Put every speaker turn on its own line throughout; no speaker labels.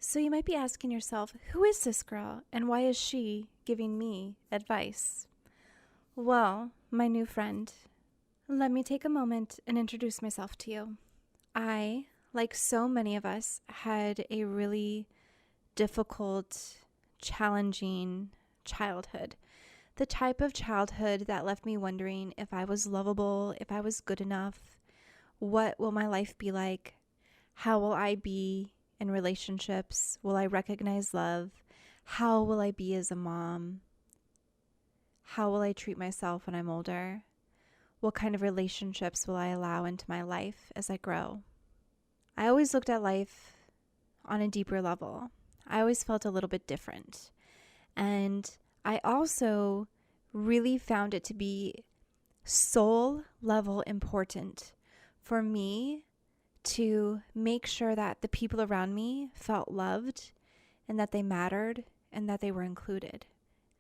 So you might be asking yourself, who is this girl and why is she giving me advice? Well, my new friend, let me take a moment and introduce myself to you. I, like so many of us, had a really difficult, challenging childhood. The type of childhood that left me wondering if I was lovable, if I was good enough, what will my life be like? How will I be in relationships? Will I recognize love? How will I be as a mom? How will I treat myself when I'm older? What kind of relationships will I allow into my life as I grow? I always looked at life on a deeper level. I always felt a little bit different. And I also really found it to be soul level important for me to make sure that the people around me felt loved and that they mattered and that they were included.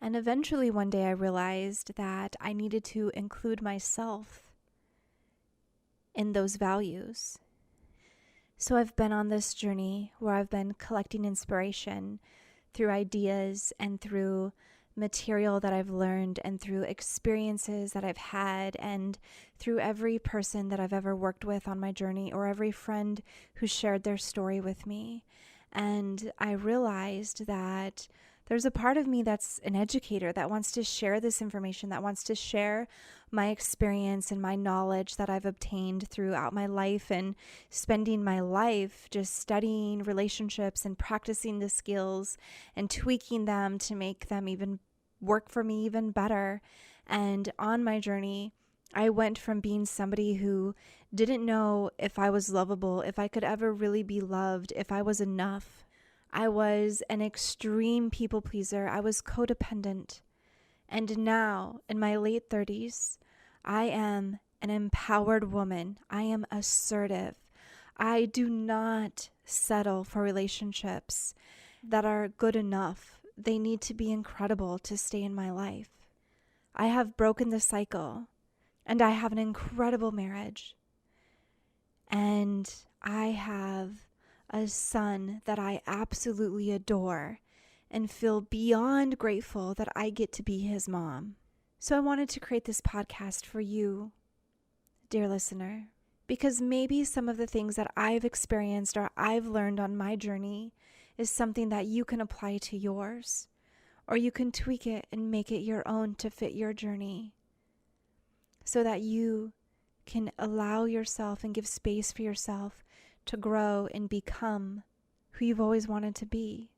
And eventually one day I realized that I needed to include myself in those values. So I've been on this journey where I've been collecting inspiration through ideas and through material that I've learned and through experiences that I've had and through every person that I've ever worked with on my journey or every friend who shared their story with me. And I realized that there's a part of me that's an educator that wants to share this information, that wants to share my experience and my knowledge that I've obtained throughout my life and spending my life just studying relationships and practicing the skills and tweaking them to make them even work for me even better. And on my journey, I went from being somebody who didn't know if I was lovable, if I could ever really be loved, if I was enough. I was an extreme people pleaser. I was codependent. And now, in my late 30s, I am an empowered woman. I am assertive. I do not settle for relationships that are good enough. They need to be incredible to stay in my life. I have broken the cycle, and I have an incredible marriage. And I have a son that I absolutely adore and feel beyond grateful that I get to be his mom. So I wanted to create this podcast for you, dear listener, because maybe some of the things that I've experienced or I've learned on my journey is something that you can apply to yours, or you can tweak it and make it your own to fit your journey so that you can allow yourself and give space for yourself to grow and become who you've always wanted to be,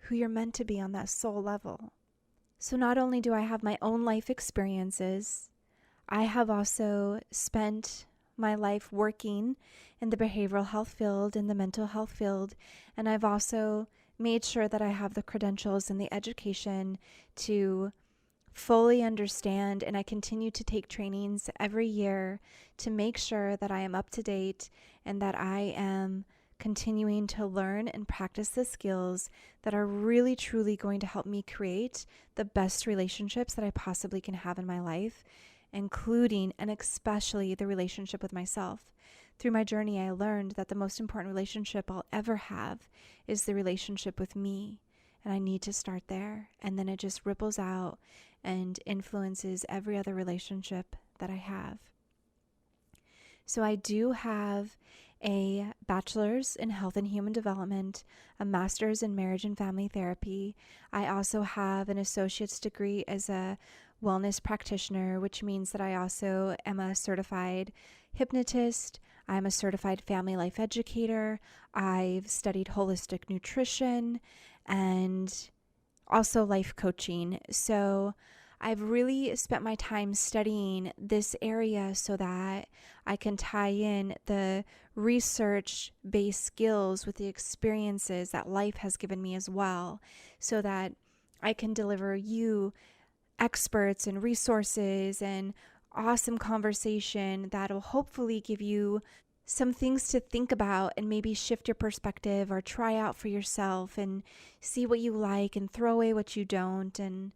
who you're meant to be on that soul level. So not only do I have my own life experiences, I have also spent my life working in the behavioral health field, in the mental health field, and I've also made sure that I have the credentials and the education to fully understand, and I continue to take trainings every year to make sure that I am up to date and that I am continuing to learn and practice the skills that are really truly going to help me create the best relationships that I possibly can have in my life, including and especially the relationship with myself. Through my journey, I learned that the most important relationship I'll ever have is the relationship with me. And I need to start there. And then it just ripples out and influences every other relationship that I have. So I do have a bachelor's in health and human development, a master's in marriage and family therapy. I also have an associate's degree as a wellness practitioner, which means that I also am a certified hypnotist. I'm a certified family life educator. I've studied holistic nutrition and also life coaching. So I've really spent my time studying this area so that I can tie in the research-based skills with the experiences that life has given me as well, so that I can deliver you experts and resources and awesome conversation that'll hopefully give you some things to think about and maybe shift your perspective or try out for yourself and see what you like and throw away what you don't. And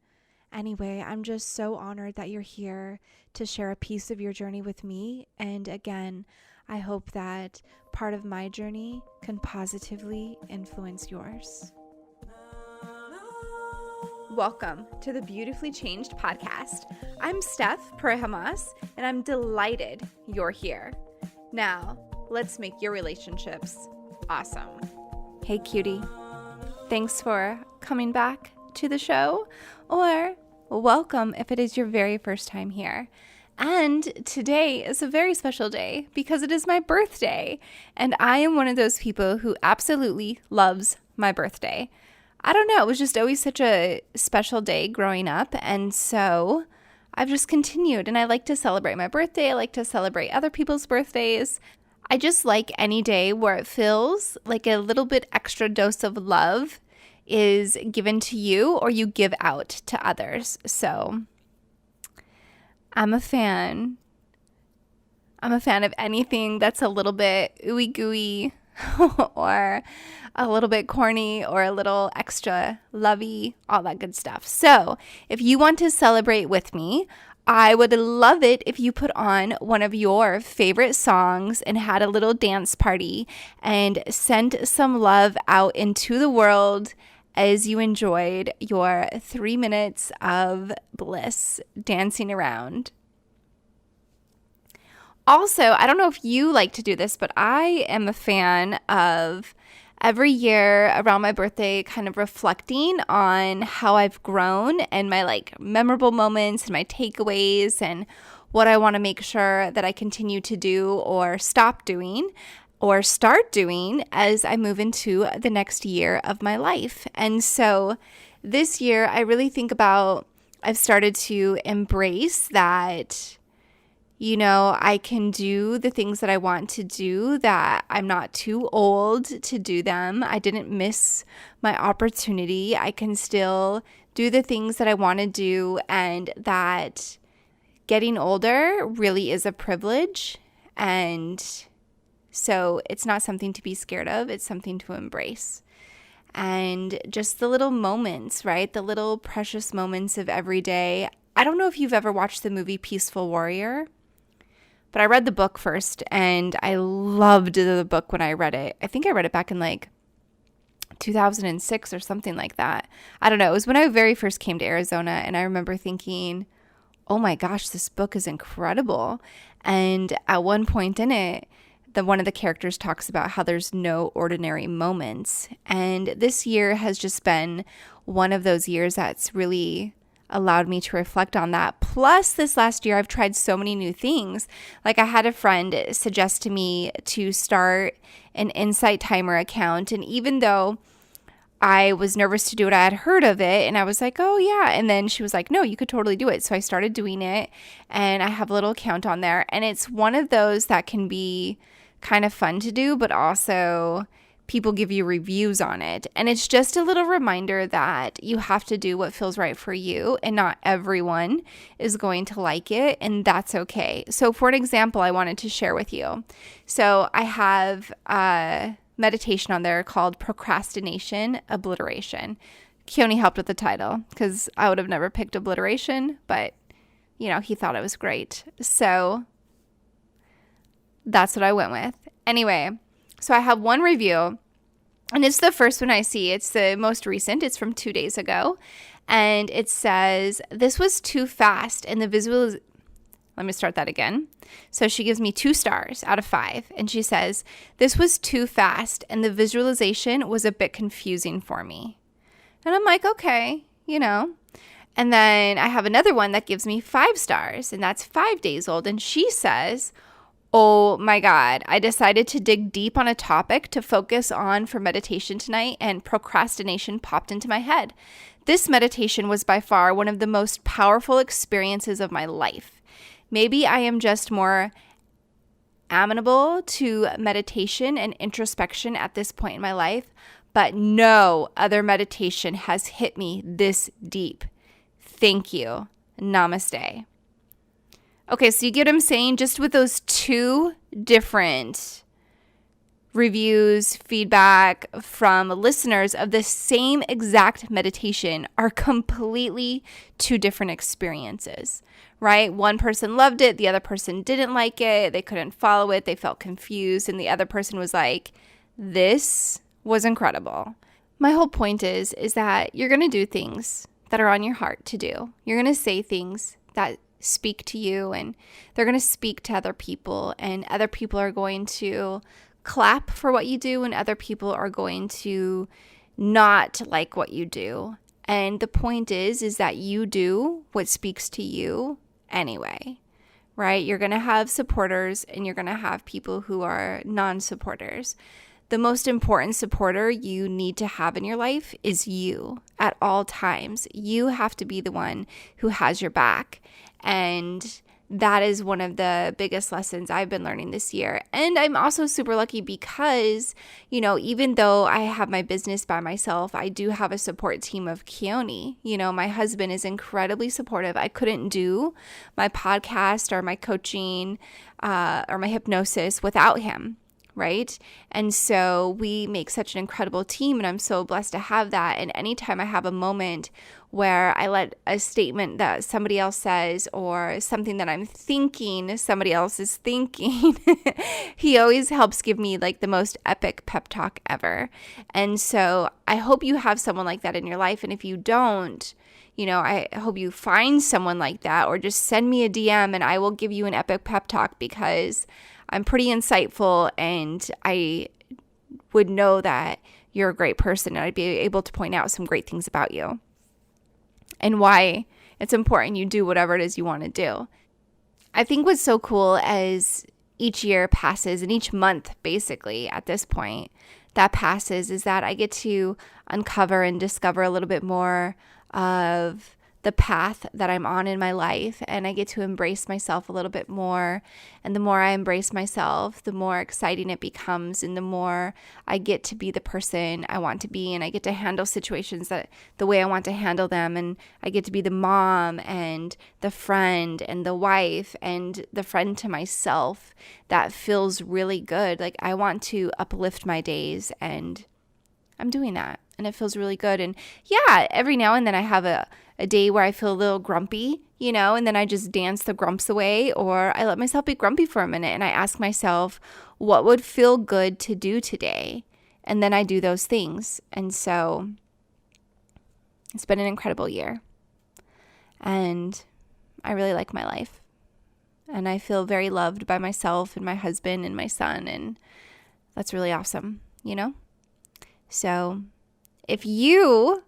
anyway, I'm just so honored that you're here to share a piece of your journey with me. And again, I hope that part of my journey can positively influence yours. Welcome to the Beautifully Changed podcast. I'm Steph Perejamas, and I'm delighted you're here. Now, let's make your relationships awesome. Hey, cutie. Thanks for coming back to the show, or welcome if it is your very first time here. And today is a very special day because it is my birthday, and I am one of those people who absolutely loves my birthday. I don't know, it was just always such a special day growing up, and so I've just continued, and I like to celebrate my birthday. I like to celebrate other people's birthdays. I just like any day where it feels like a little bit extra dose of love is given to you or you give out to others. So I'm a fan of anything that's a little bit ooey gooey or a little bit corny or a little extra lovey, all that good stuff. So if you want to celebrate with me, I would love it if you put on one of your favorite songs and had a little dance party and sent some love out into the world as you enjoyed your 3 minutes of bliss dancing around. Also, I don't know if you like to do this, but I am a fan of every year around my birthday kind of reflecting on how I've grown and my memorable moments and my takeaways and what I want to make sure that I continue to do or stop doing or start doing as I move into the next year of my life. And so this year, I really think about, I've started to embrace that, I can do the things that I want to do, that I'm not too old to do them. I didn't miss my opportunity. I can still do the things that I want to do, and that getting older really is a privilege. And so it's not something to be scared of. It's something to embrace. And just the little moments, right? The little precious moments of every day. I don't know if you've ever watched the movie Peaceful Warrior, but I read the book first, and I loved the book when I read it. I think I read it back in 2006 or something like that. I don't know. It was when I very first came to Arizona, and I remember thinking, oh my gosh, this book is incredible. And at one point in it, one of the characters talks about how there's no ordinary moments. And this year has just been one of those years that's really allowed me to reflect on that. Plus, this last year, I've tried so many new things. I had a friend suggest to me to start an Insight Timer account. And even though I was nervous to do it, I had heard of it, and I was like, oh yeah. And then she was like, no, you could totally do it. So I started doing it, and I have a little account on there. And it's one of those that can be kind of fun to do, but also people give you reviews on it. And it's just a little reminder that you have to do what feels right for you, and not everyone is going to like it, and that's okay. So for an example, I wanted to share with you. So I have a meditation on there called Procrastination Obliteration. Keone helped with the title because I would have never picked obliteration, but he thought it was great. So that's what I went with. Anyway, so I have one review, and it's the first one I see. It's the most recent. It's from 2 days ago. And it says, this was too fast, and let me start that again. So she gives me 2 stars out of 5. And she says, this was too fast, and the visualization was a bit confusing for me. And I'm like, okay, And then I have another one that gives me 5 stars, and that's 5 days old. And she says, oh my God, I decided to dig deep on a topic to focus on for meditation tonight, and procrastination popped into my head. This meditation was by far one of the most powerful experiences of my life. Maybe I am just more amenable to meditation and introspection at this point in my life, but no other meditation has hit me this deep. Thank you. Namaste. Okay, so you get what I'm saying? Just with those 2 different reviews, feedback from listeners of the same exact meditation are completely two different experiences, right? One person loved it, the other person didn't like it, they couldn't follow it, they felt confused, and the other person was like, this was incredible. My whole point is that you're going to do things that are on your heart to do. You're going to say things that speak to you, and they're going to speak to other people, and other people are going to clap for what you do, and other people are going to not like what you do. And the point is that you do what speaks to you anyway, right? You're going to have supporters and you're going to have people who are non-supporters. The most important supporter you need to have in your life is you at all times. You have to be the one who has your back. And that is one of the biggest lessons I've been learning this year. And I'm also super lucky because, even though I have my business by myself, I do have a support team of Keone. My husband is incredibly supportive. I couldn't do my podcast or my coaching or my hypnosis without him. Right? And so we make such an incredible team, and I'm so blessed to have that. And anytime I have a moment where I let a statement that somebody else says or something that I'm thinking somebody else is thinking, he always helps give me like the most epic pep talk ever. And so I hope you have someone like that in your life. And if you don't, I hope you find someone like that, or just send me a DM and I will give you an epic pep talk, because I'm pretty insightful and I would know that you're a great person, and I'd be able to point out some great things about you and why it's important you do whatever it is you want to do. I think what's so cool as each year passes, and each month basically at this point that passes, is that I get to uncover and discover a little bit more of the path that I'm on in my life, and I get to embrace myself a little bit more. And the more I embrace myself, the more exciting it becomes, and the more I get to be the person I want to be, and I get to handle situations that the way I want to handle them, and I get to be the mom and the friend and the wife and the friend to myself. That feels really good. Like, I want to uplift my days, and I'm doing that, and it feels really good. And yeah, every now and then I have a day where I feel a little grumpy, and then I just dance the grumps away, or I let myself be grumpy for a minute and I ask myself, what would feel good to do today? And then I do those things. And so it's been an incredible year, and I really like my life, and I feel very loved by myself and my husband and my son, and that's really awesome, So if you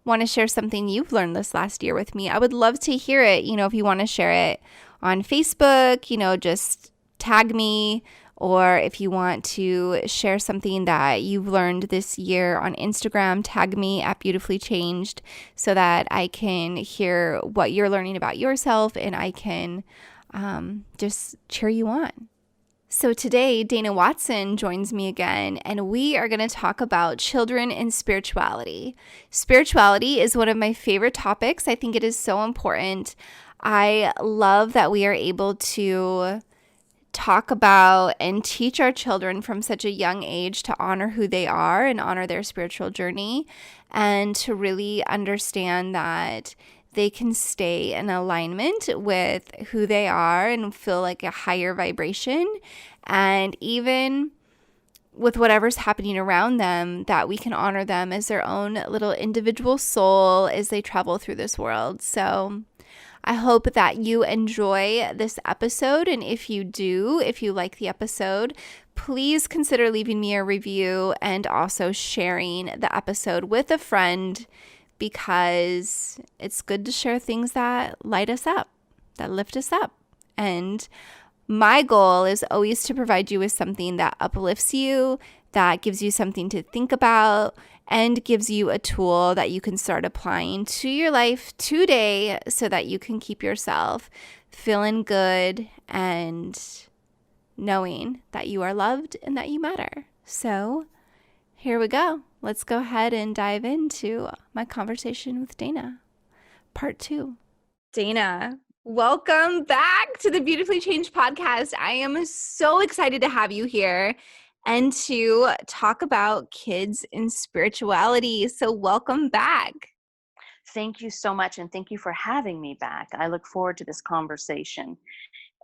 want to share something you've learned this last year with me, I would love to hear it. If you want to share it on Facebook, just tag me. Or if you want to share something that you've learned this year on Instagram, tag me at Beautifully Changed, so that I can hear what you're learning about yourself, and I can just cheer you on. So today, Dana Watson joins me again, and we are going to talk about children and spirituality. Spirituality is one of my favorite topics. I think it is so important. I love that we are able to talk about and teach our children from such a young age to honor who they are and honor their spiritual journey, and to really understand that they can stay in alignment with who they are and feel like a higher vibration. And even with whatever's happening around them, that we can honor them as their own little individual soul as they travel through this world. So I hope that you enjoy this episode. And if you do, if you like the episode, please consider leaving me a review and also sharing the episode with a friend, because it's good to share things that light us up, that lift us up. And my goal is always to provide you with something that uplifts you, that gives you something to think about, and gives you a tool that you can start applying to your life today, so that you can keep yourself feeling good and knowing that you are loved and that you matter. So here we go. Let's go ahead and dive into my conversation with Dana, part 2. Dana, welcome back to the Beautifully Changed podcast. I am so excited to have you here. and to talk about kids and spirituality. So, welcome back.
Thank you so much, and thank you for having me back. I look forward to this conversation.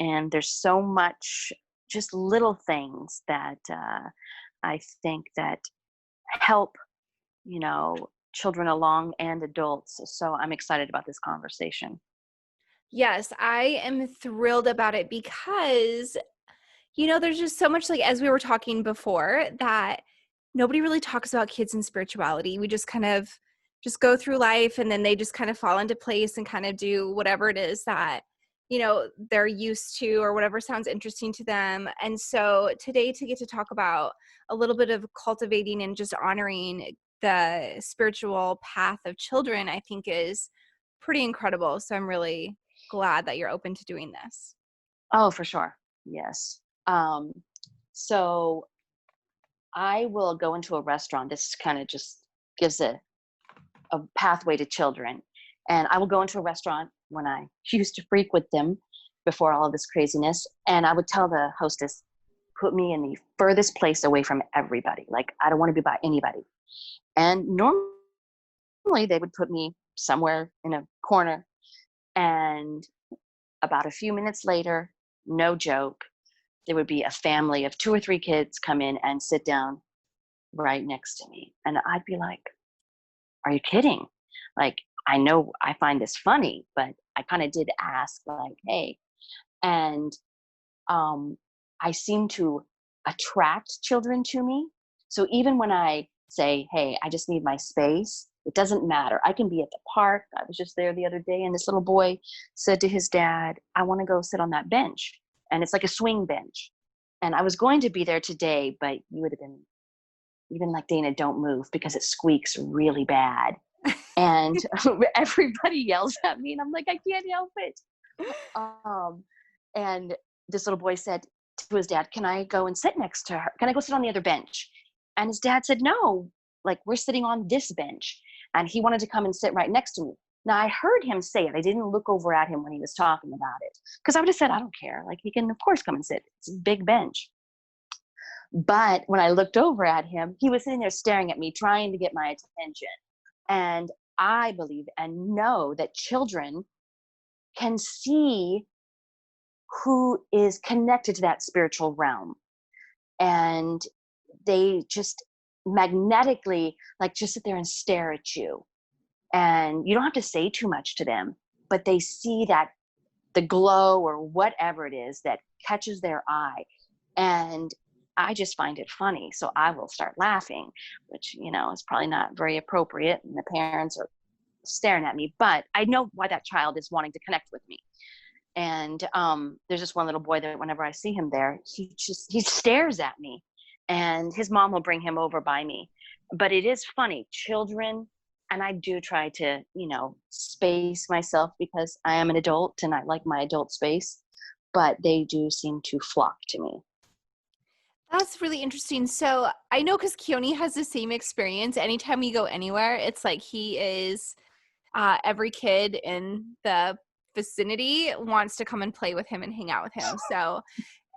And there's so much, just little things that I think that help, children along and adults. So I'm excited about this conversation.
Yes, I am thrilled about it because there's just so much, like, as we were talking before, that nobody really talks about kids and spirituality. We just kind of just go through life, and then they just kind of fall into place and kind of do whatever it is that, they're used to, or whatever sounds interesting to them. And so today, to get to talk about a little bit of cultivating and just honoring the spiritual path of children, I think is pretty incredible. So I'm really glad that you're open to doing this.
Oh, for sure. Yes. So I will go into a restaurant. This kind of just gives a pathway to children. And I will go into a restaurant when I used to frequent them before all of this craziness. And I would tell the hostess, put me in the furthest place away from everybody. Like, I don't want to be by anybody. And normally they would put me somewhere in a corner. And about a few minutes later, no joke, there would be a family of 2 or 3 kids come in and sit down right next to me. And I'd be like, are you kidding? Like, I know I find this funny, but I kind of did ask, like, hey. And um, I seem to attract children to me. So even when I say, hey, I just need my space, it doesn't matter. I can be at the park. I was just there the other day, and this little boy said to his dad, I want to go sit on that bench. And it's like a swing bench. And I was going to be there today, but you would have been even like, Dana, don't move because it squeaks really bad. And everybody yells at me, and I'm like, I can't help it. Um, and this little boy said to his dad, can I go and sit next to her? Can I go sit on the other bench? And his dad said, no, like, we're sitting on this bench. And he wanted to come and sit right next to me. Now, I heard him say it. I didn't look over at him when he was talking about it, because I would have said, I don't care. Like, he can, of course, come and sit. It's a big bench. But when I looked over at him, he was sitting there staring at me, trying to get my attention. And I believe and know that children can see who is connected to that spiritual realm. And they just magnetically, like, just sit there and stare at you. And you don't have to say too much to them, but they see that the glow or whatever it is that catches their eye. And I just find it funny. So I will start laughing, which, is probably not very appropriate. And the parents are staring at me, but I know why that child is wanting to connect with me. And there's just one little boy that whenever I see him there, he stares at me, and his mom will bring him over by me. But it is funny, children, and I do try to, space myself because I am an adult and I like my adult space, but they do seem to flock to me.
That's really interesting. So I know, because Keone has the same experience. Anytime we go anywhere, it's like he is every kid in the vicinity wants to come and play with him and hang out with him. So,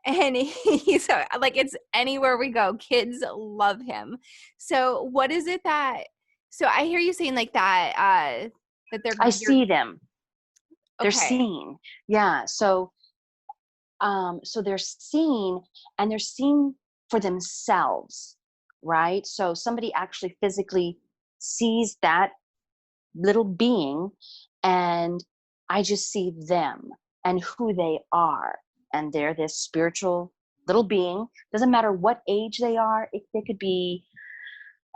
and he's like, it's anywhere we go, kids love him. So what is it that, so I hear you saying like that, that
I
you're
see them. They're
okay.
seen. Yeah. So they're seen, and they're seen for themselves, right? So somebody actually physically sees that little being, and I just see them and who they are. And they're this spiritual little being. Doesn't matter what age they are. They could be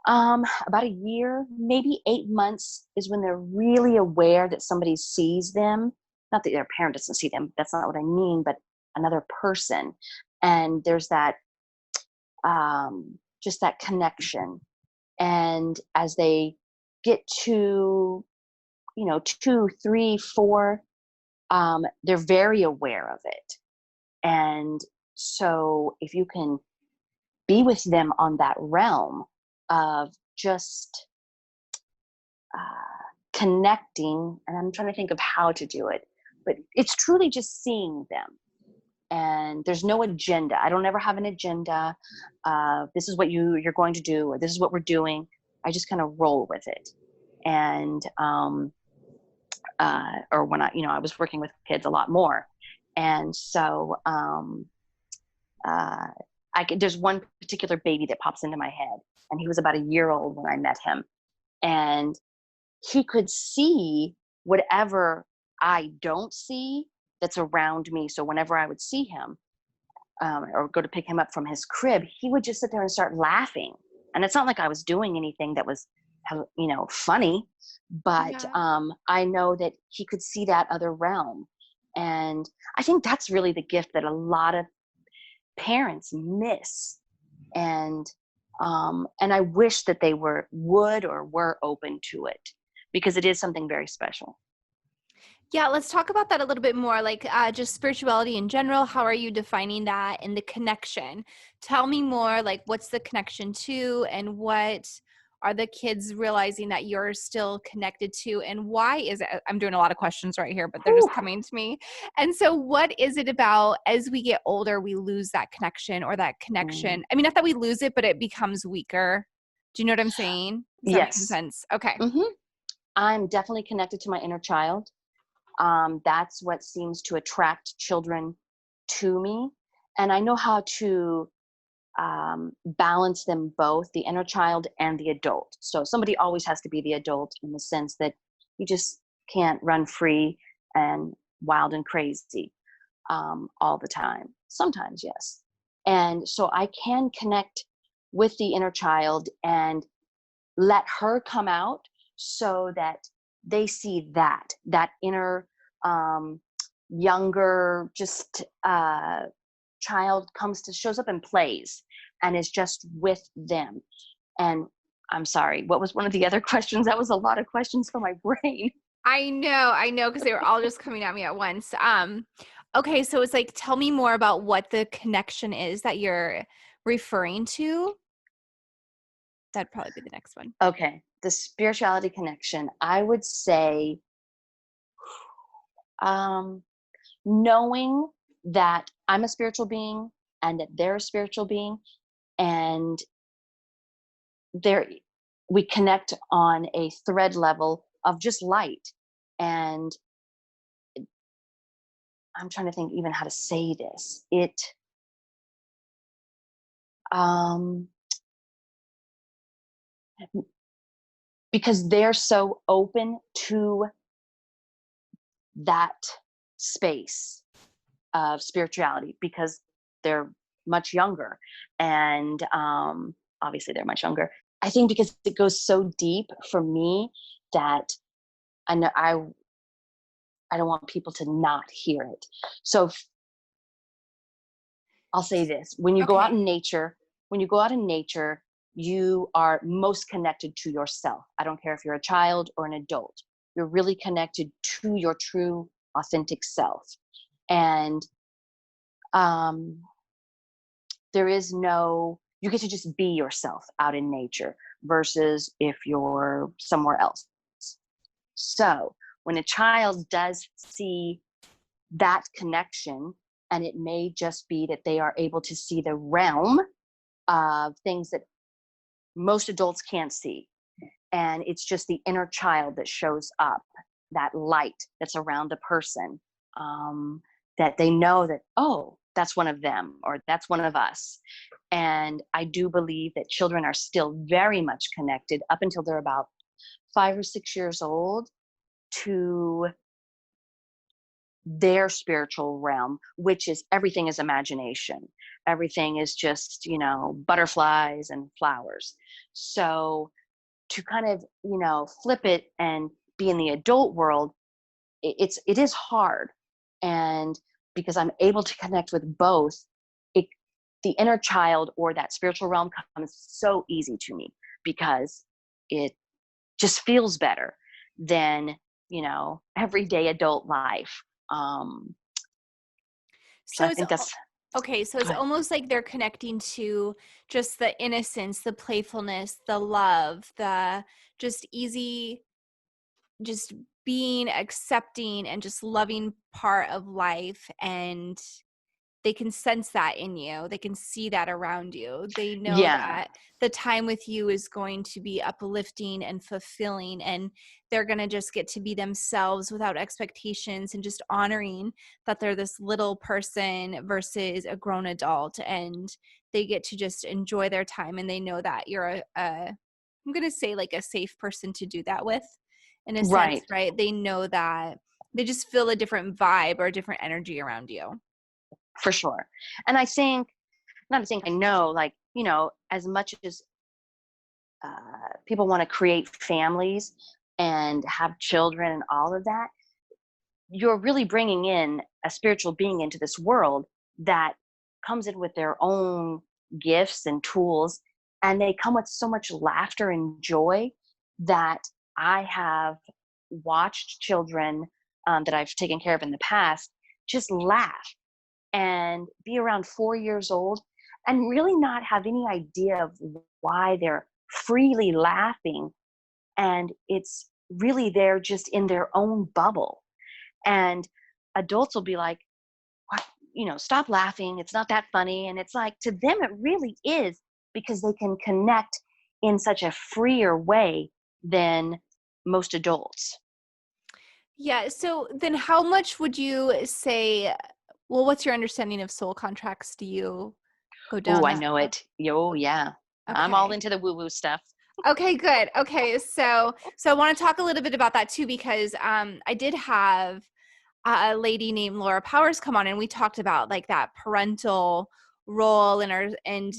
about a year, maybe 8 months is when they're really aware that somebody sees them. Not that their parent doesn't see them. That's not what I mean, but another person. And there's that, just that connection. And as they get to, 2, 3, 4, they're very aware of it. And so if you can be with them on that realm of just connecting, and I'm trying to think of how to do it, but it's truly just seeing them. and there's no agenda. I don't ever have an agenda. This is what you're going to do, or this is what we're doing. I just kind of roll with it. And or when I was working with kids a lot more, and so uh, there's one particular baby that pops into my head, and he was about a year old when I met him, and he could see whatever I don't see that's around me. So whenever I would see him, or go to pick him up from his crib, he would just sit there and start laughing. And it's not like I was doing anything that was, funny, but
Yeah.
I know that he could see that other realm. And I think that's really the gift that a lot of parents miss. And I wish that they would or were open to it, because it is something very special.
Yeah, let's talk about that a little bit more, like just spirituality in general. How are you defining that and the connection? Tell me more, like what's the connection to, and what are the kids realizing that you're still connected to, and why is it? I'm doing a lot of questions right here, but they're
Whew.
just coming to me. And so, what is it about as we get older, we lose that connection, or that
Mm.
connection? I mean, not that we lose it, but it becomes weaker. Do you know what I'm saying? Is that making
Yes.
sense? Okay.
Hmm. I'm definitely connected to my inner child. That's what seems to attract children to me. And I know how to balance them both, the inner child and the adult. So somebody always has to be the adult, in the sense that you just can't run free and wild and crazy all the time. Sometimes, yes. And so I can connect with the inner child and let her come out, so that they see that inner um, younger, just child shows up and plays and is just with them. And I'm sorry, what was one of the other questions? That was a lot of questions for my brain.
I know, because they were all just coming at me at once. Okay, so it's like, tell me more about what the connection is that you're referring to. That'd probably be the next one.
Okay, the spirituality connection, I would say, um, knowing that I'm a spiritual being and that they're a spiritual being, and there we connect on a thread level of just light. And I'm trying to think even how to say this. Um because they're so open to that space of spirituality, because they're much younger, and obviously they're much younger. I think because it goes so deep for me, that I know I don't want people to not hear it. So I'll say this: when you go out
Okay.
in nature, you are most connected to yourself. I don't care if you're a child or an adult. You're really connected to your true, authentic self. And um, there is no, you get to just be yourself out in nature, versus if you're somewhere else. So when a child does see that connection, and it may just be that they are able to see the realm of things that most adults can't see. And it's just the inner child that shows up, that light that's around a person, that they know that, oh, that's one of them, or that's one of us. And I do believe that children are still very much connected up until they're about 5 or 6 years old to their spiritual realm, which is everything is imagination. Everything is just, butterflies and flowers. So to kind of, flip it and be in the adult world, it is hard. And because I'm able to connect with both, it the inner child or that spiritual realm comes so easy to me, because it just feels better than, everyday adult life. um so
So
I
it's
think that's
okay, so it's
good.
almost like they're connecting to just the innocence, the playfulness, the love, the just easy, just being accepting and just loving part of life. And they can sense that in you. They can see that around you. They know
Yeah.
that the time with you is going to be uplifting and fulfilling, and they're going to just get to be themselves without expectations and just honoring that they're this little person versus a grown adult, and they get to just enjoy their time, and they know that you're I'm going to say like a safe person to do that with, in a sense,
Right.
right? They know that they just feel a different vibe or a different energy around you.
For sure. And I think, not to think, I know, like, as much as people want to create families and have children and all of that, you're really bringing in a spiritual being into this world that comes in with their own gifts and tools, and they come with so much laughter and joy that I have watched children that I've taken care of in the past just laugh and be around 4 years old and really not have any idea of why they're freely laughing. And it's really they're just in their own bubble. And adults will be like, "What? Stop laughing. It's not that funny." And it's like, to them, it really is, because they can connect in such a freer way than most adults.
Yeah. So then how much would you say, well, what's your understanding of soul contracts? Do you go
Oh,
down
I
that
know
path?
it. Yo, yeah. I'm all
Okay.
into the woo woo stuff.
Okay, good. Okay. So I want to talk a little bit about that too, because I did have a lady named Laura Powers come on, and we talked about like that parental role in our, and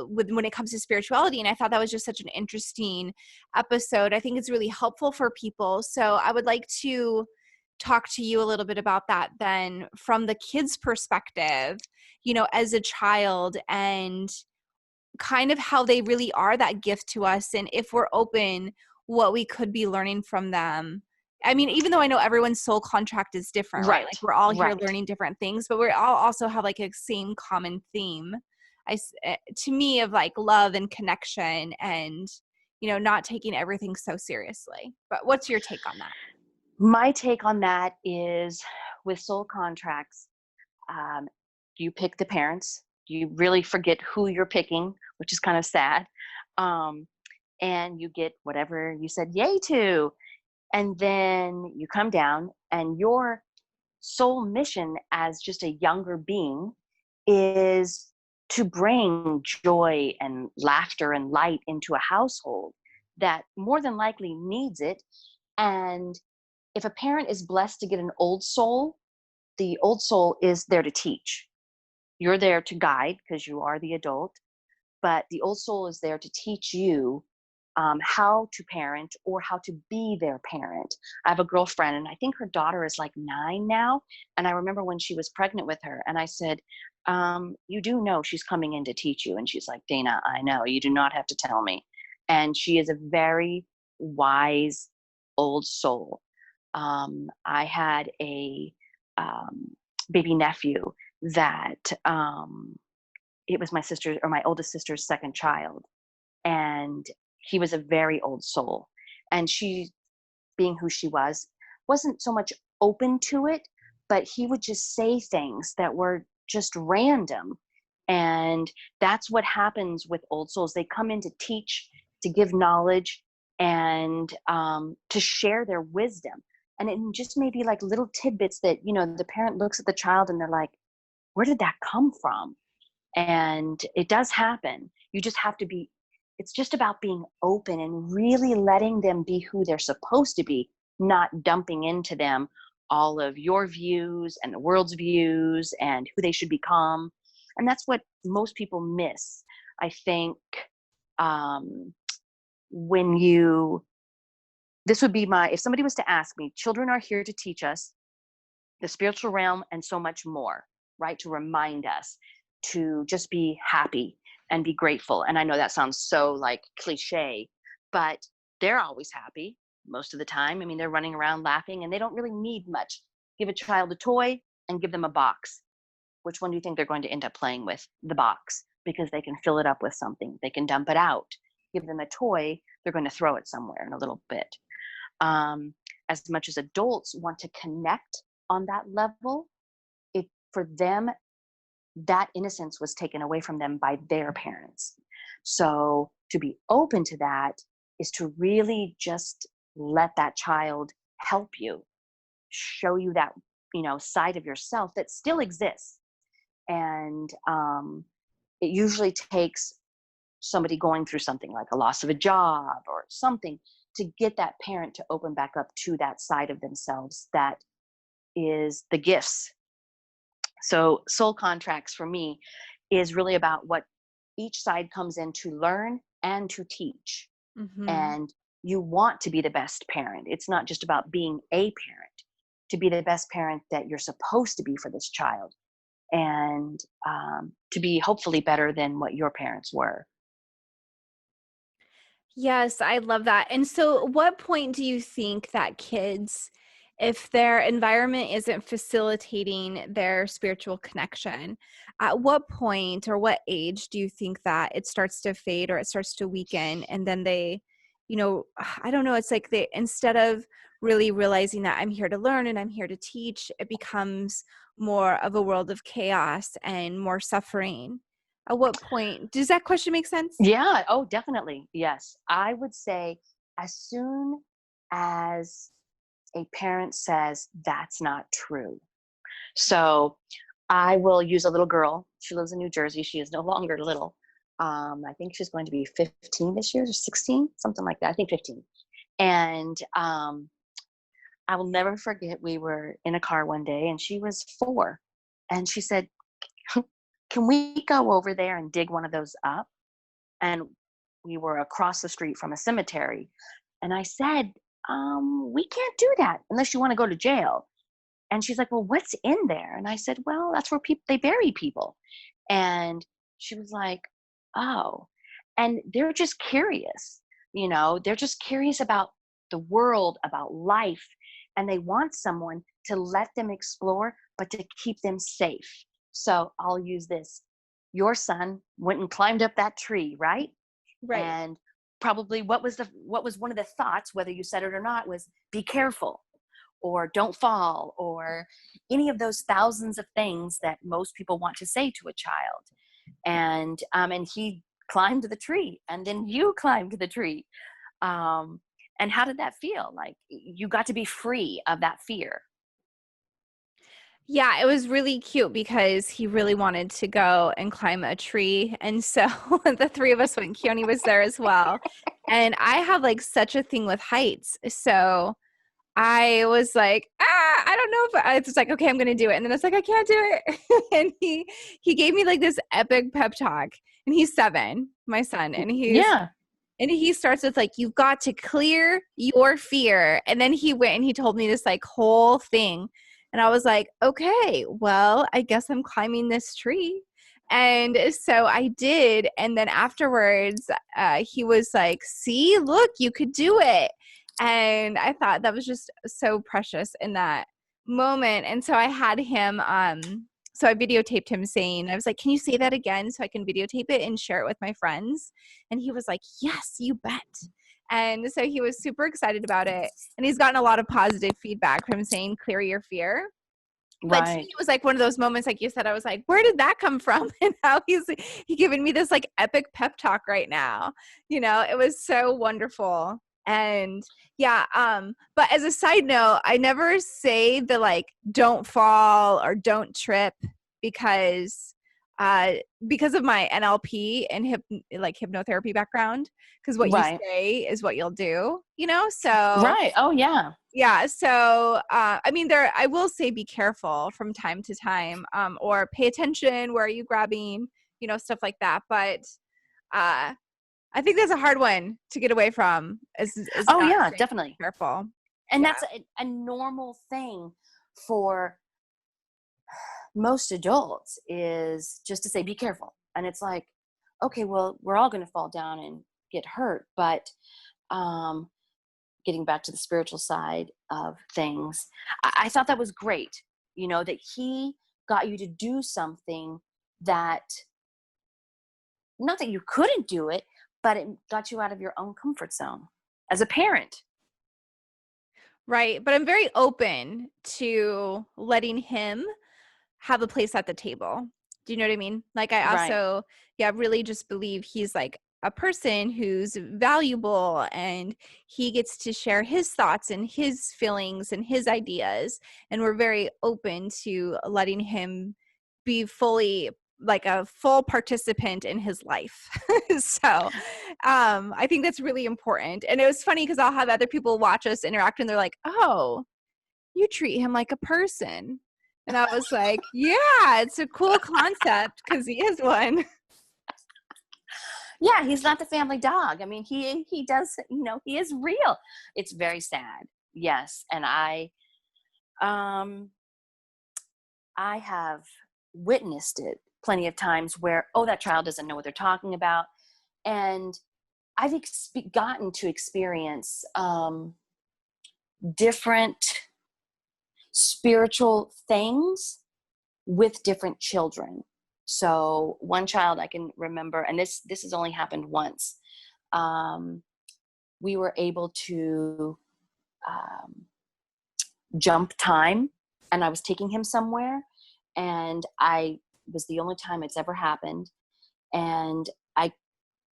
when it comes to spirituality, and I thought that was just such an interesting episode. I think it's really helpful for people. So I would like to talk to you a little bit about that then, from the kids' perspective, as a child, and kind of how they really are that gift to us, and if we're open, what we could be learning from them. I mean, even though I know everyone's soul contract is different, right? Like
Right.
we're all here
Right.
learning different things, but we all also have like a same common theme, to me, of like love and connection, and not taking everything so seriously. But what's your take on that?
My take on that is, with soul contracts, um, you pick the parents. You really forget who you're picking, which is kind of sad. Um, and you get whatever you said yay to. And then you come down, and your sole mission as just a younger being is to bring joy and laughter and light into a household that more than likely needs it. And if a parent is blessed to get an old soul, the old soul is there to teach. You're there to guide because you are the adult, but the old soul is there to teach you how to parent or how to be their parent. I have a girlfriend, and I think her daughter is like 9 now. And I remember when she was pregnant with her, and I said, "You do know she's coming in to teach you." And she's like, "Dana, I know. You do not have to tell me." And she is a very wise old soul. I had a um, baby nephew that it was my sister, or my oldest sister's second child, and he was a very old soul. And she, being who she was, wasn't so much open to it, but he would just say things that were just random. And that's what happens with old souls. They come in to teach, to give knowledge, and to share their wisdom. And it just may be like little tidbits that, the parent looks at the child and they're like, where did that come from? And it does happen. You just have to be, it's just about being open and really letting them be who they're supposed to be, not dumping into them all of your views and the world's views and who they should become. And that's what most people miss. I think um, when you, this would be my, if somebody was to ask me, children are here to teach us the spiritual realm and so much more, right? To remind us to just be happy and be grateful. And I know that sounds so like cliche, but they're always happy most of the time. I mean, they're running around laughing and they don't really need much. Give a child a toy and give them a box. Which one do you think they're going to end up playing with? The box, because they can fill it up with something. They can dump it out. Give them a toy, they're going to throw it somewhere in a little bit. Um, as much as adults want to connect on that level, it for them, that innocence was taken away from them by their parents. So to be open to that is to really just let that child help you, show you that, side of yourself that still exists. And it usually takes somebody going through something like a loss of a job or something to get that parent to open back up to that side of themselves that is the gifts. So soul contracts for me is really about what each side comes in to learn and to teach.
Mm-hmm.
And you want to be the best parent. It's not just about being a parent, to be the best parent that you're supposed to be for this child, and to be hopefully better than what your parents were.
Yes, I love that. And so, what point do you think that kids, if their environment isn't facilitating their spiritual connection, at what point or what age do you think that it starts to fade or it starts to weaken? And then they, I don't know, it's like they, instead of really realizing that I'm here to learn and I'm here to teach, it becomes more of a world of chaos and more suffering. At what point does that question make sense?
Yeah. Oh, definitely. Yes. I would say as soon as a parent says that's not true. So I will use a little girl. She lives in New Jersey. She is no longer little. I think she's going to be 15 this year or 16, something like that. I think 15. And I will never forget, we were in a car one day and she was 4. And she said, "Can we go over there and dig one of those up?" And we were across the street from a cemetery. And I said, "We can't do that unless you want to go to jail." And she's like, "Well, what's in there?" And I said, "Well, that's where people they bury people." And she was like, "Oh." And they're just curious, they're just curious about the world, about life, and they want someone to let them explore, but to keep them safe. So I'll use this. Your son went and climbed up that tree, right?
Right.
And probably what was one of the thoughts, whether you said it or not, was be careful, or don't fall, or any of those thousands of things that most people want to say to a child. And he climbed the tree, and then you climbed the tree. um and how did that feel? Like you got to be free of that fear.
Yeah, it was really cute because he really wanted to go and climb a tree. And so the three of us went. Keone was there as well. And I have like such a thing with heights. So I was like, I don't know if I was like, okay, I'm gonna do it. And then I was like, I can't do it. And he gave me like this epic pep talk. And he's 7, my son,
Yeah.
and he starts with like, you've got to clear your fear. And then he went and he told me this like whole thing. And I was like, okay, well, I guess I'm climbing this tree. And so I did. And then afterwards, he was like, see, look, you could do it. And I thought that was just so precious in that moment. And so I had him, so I videotaped him saying, I was like, can you say that again so I can videotape it and share it with my friends? And he was like, yes, you bet. And so he was super excited about it. And he's gotten a lot of positive feedback from saying, clear your fear. But to me,
Right.
it was like one of those moments, like you said, I was like, where did that come from? And now he giving me this like epic pep talk right now. It was so wonderful. And yeah, but as a side note, I never say the like don't fall or don't trip because uh because of my NLP and hypnotherapy background, because what you
Right.
say is what you'll do, so
Right. Oh, yeah.
yeah. So, I mean, I will say be careful from time to time, or pay attention. Where are you grabbing? Stuff like that. But I think that's a hard one to get away from. Is
Oh,
not
yeah,
saying be
definitely.
careful.
And
Yeah.
that's a normal thing for most adults, is just to say be careful. And it's like, okay, well, we're all going to fall down and get hurt, but um getting back to the spiritual side of things, I thought that was great, that he got you to do something that, not that you couldn't do it, but it got you out of your own comfort zone as a parent.
Right. But I'm very open to letting him have a place at the table Do you know what I mean? Like, I
Right.
also, yeah, really just believe he's like a person who's valuable, and he gets to share his thoughts and his feelings and his ideas. And we're very open to letting him be fully like a full participant in his life. So I think that's really important. And it was funny because I'll have other people watch us interact and they're like, oh, you treat him like a person. And I was like, yeah, it's a cool concept because he is one.
Yeah, he's not the family dog. I mean, he does, you know, he is real. It's very sad. Yes, and um I have witnessed it plenty of times where, oh, that child doesn't know what they're talking about. And I've gotten to experience different spiritual things with different children. So one child I can remember, and this has only happened once. Um, we were able to um, jump time, and I was taking him somewhere, and I was the only time it's ever happened, and I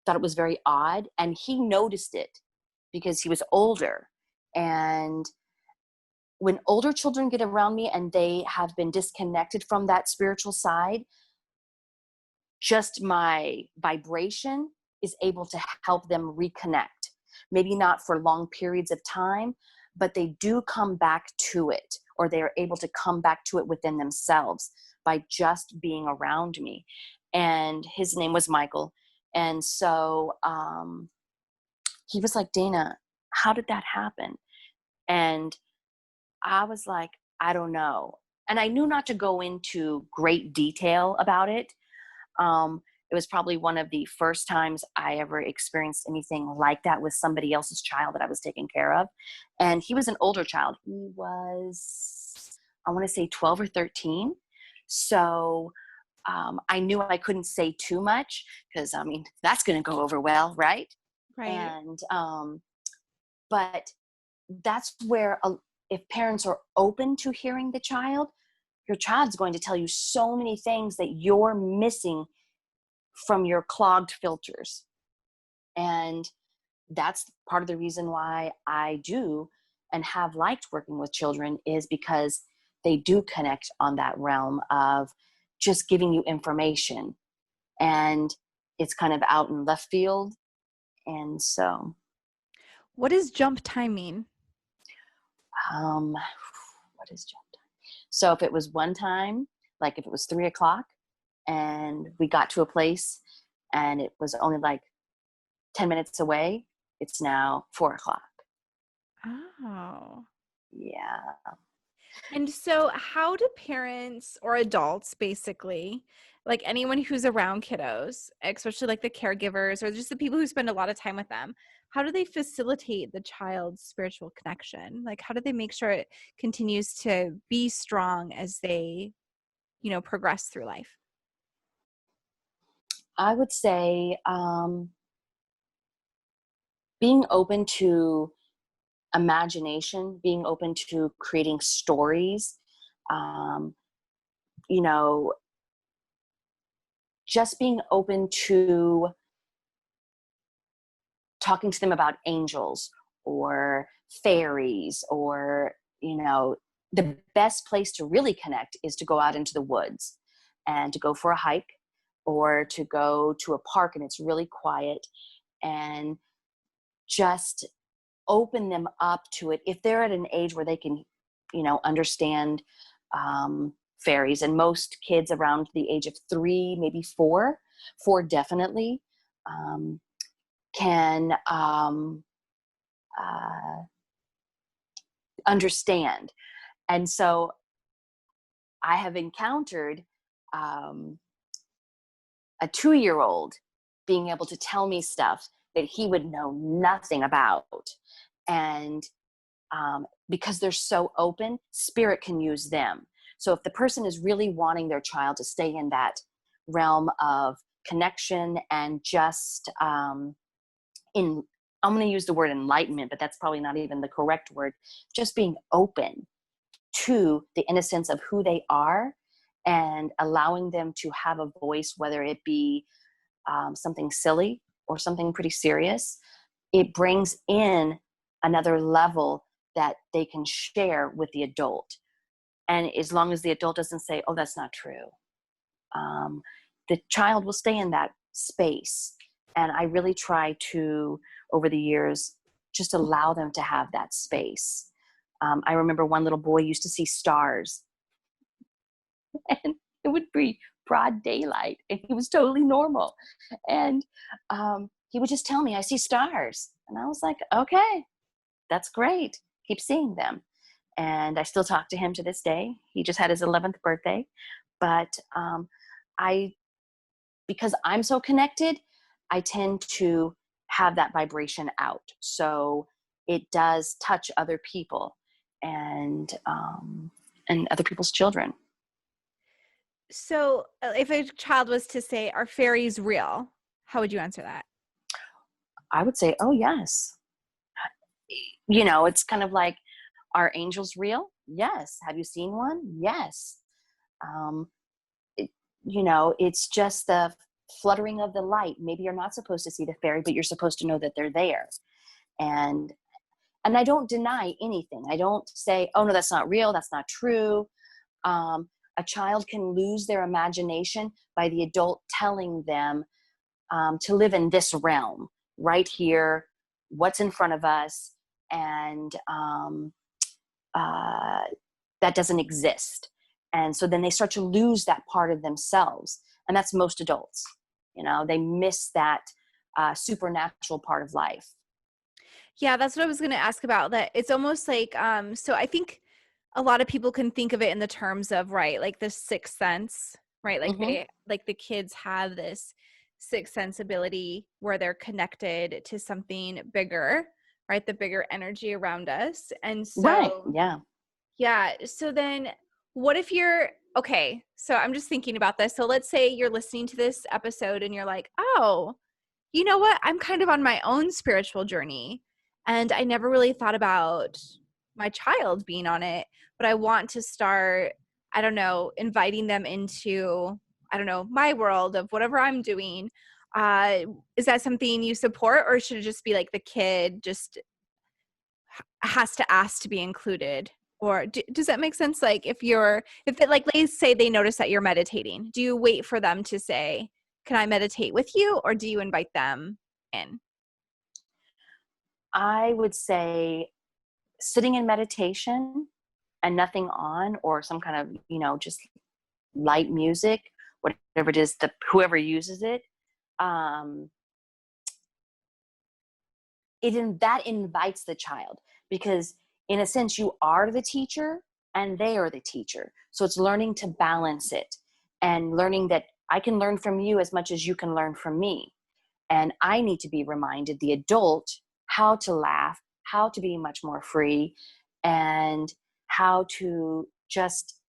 thought it was very odd, and he noticed it because he was older. And when older children get around me and they have been disconnected from that spiritual side, just my vibration is able to help them reconnect. Maybe not for long periods of time, but they do come back to it, or they are able to come back to it within themselves by just being around me. And his name was Michael. And so he was like, Dana, how did that happen? And I was like, I don't know. And I knew not to go into great detail about it. It was probably one of the first times I ever experienced anything like that with somebody else's child that I was taking care of. And he was an older child. He was, I want to say 12 or 13. So I knew I couldn't say too much because, I mean, that's going to go over well, right?
Right.
And, but that's where, if parents are open to hearing the child, your child's going to tell you so many things that you're missing from your clogged filters. And that's part of the reason why I do and have liked working with children, is because they do connect on that realm of just giving you information, and it's kind of out in left field. And so
What does jump time mean?
um what is jump time? So if it was one time, like if it was 3 o'clock and we got to a place and it was only like 10 minutes away, it's now 4 o'clock.
Oh.
Yeah.
And so, how do parents or adults, basically, like anyone who's around kiddos, especially like the caregivers or just the people who spend a lot of time with them, how do they facilitate the child's spiritual connection? Like, how do they make sure it continues to be strong as they, progress through life?
I would say being open to imagination, being open to creating stories, um, you know, just being open to talking to them about angels or fairies, or, the best place to really connect is to go out into the woods and to go for a hike, or to go to a park and it's really quiet, and just open them up to it if they're at an age where they can, understand fairies. And most kids around the age of 3, maybe 4 definitely, can uh, understand. And so I have encountered um, a 2-year-old being able to tell me stuff that he would know nothing about. And because they're so open, spirit can use them. So if the person is really wanting their child to stay in that realm of connection and just I'm going to use the word enlightenment, but that's probably not even the correct word, just being open to the innocence of who they are and allowing them to have a voice, whether it be something silly or something pretty serious, it brings in another level that they can share with the adult. And as long as the adult doesn't say, oh, that's not true, the child will stay in that space. And I really try to, over the years, just allow them to have that space. I remember one little boy used to see stars, and it would be broad daylight, and he was totally normal. And he would just tell me, I see stars. And I was like, okay, that's great. Keep seeing them. And I still talk to him to this day. He just had his 11th birthday. But because I'm so connected, I tend to have that vibration out. So it does touch other people and other people's children.
So, if a child was to say, "Are fairies real?" How would you answer that?
I would say, oh, yes. You know, it's kind of like, are angels real? Yes. Have you seen one? Yes. Um, you know, it's just the fluttering of the light. Maybe you're not supposed to see the fairy, but you're supposed to know that they're there. And I don't deny anything. I don't say, oh no, that's not real, that's not true. A child can lose their imagination by the adult telling them to live in this realm right here, what's in front of us, and that doesn't exist. And so then they start to lose that part of themselves. And that's most adults. You know, they miss that supernatural part of life.
Yeah, that's what I was going to ask about. That it's almost like, so I think a lot of people can think of it in the terms of, right, like the sixth sense, right? Like
Mm-hmm.
like the kids have this sixth sense ability where they're connected to something bigger, right? The bigger energy around us. And
Right.
so,
Yeah.
yeah. So then what if you're, okay, so I'm just thinking about this. So let's say you're listening to this episode and you're like, oh, you know what? I'm kind of on my own spiritual journey, and I never really thought about my child being on it, but I want to start, I don't know, inviting them into, I don't know, my world of whatever I'm doing. Uh, is that something you support, or should it just be like the kid just has to ask to be included? Or does that make sense? Like if it, like, let's say they notice that you're meditating, do you wait for them to say, can I meditate with you? Or do you invite them in?
I would say sitting in meditation and nothing on, or some kind of, you know, just light music, whatever it is, whoever uses it, um, that invites the child, because in a sense you are the teacher and they are the teacher. So it's learning to balance it and learning that I can learn from you as much as you can learn from me. And I need to be reminded, the adult, how to laugh, how to be much more free, and how to just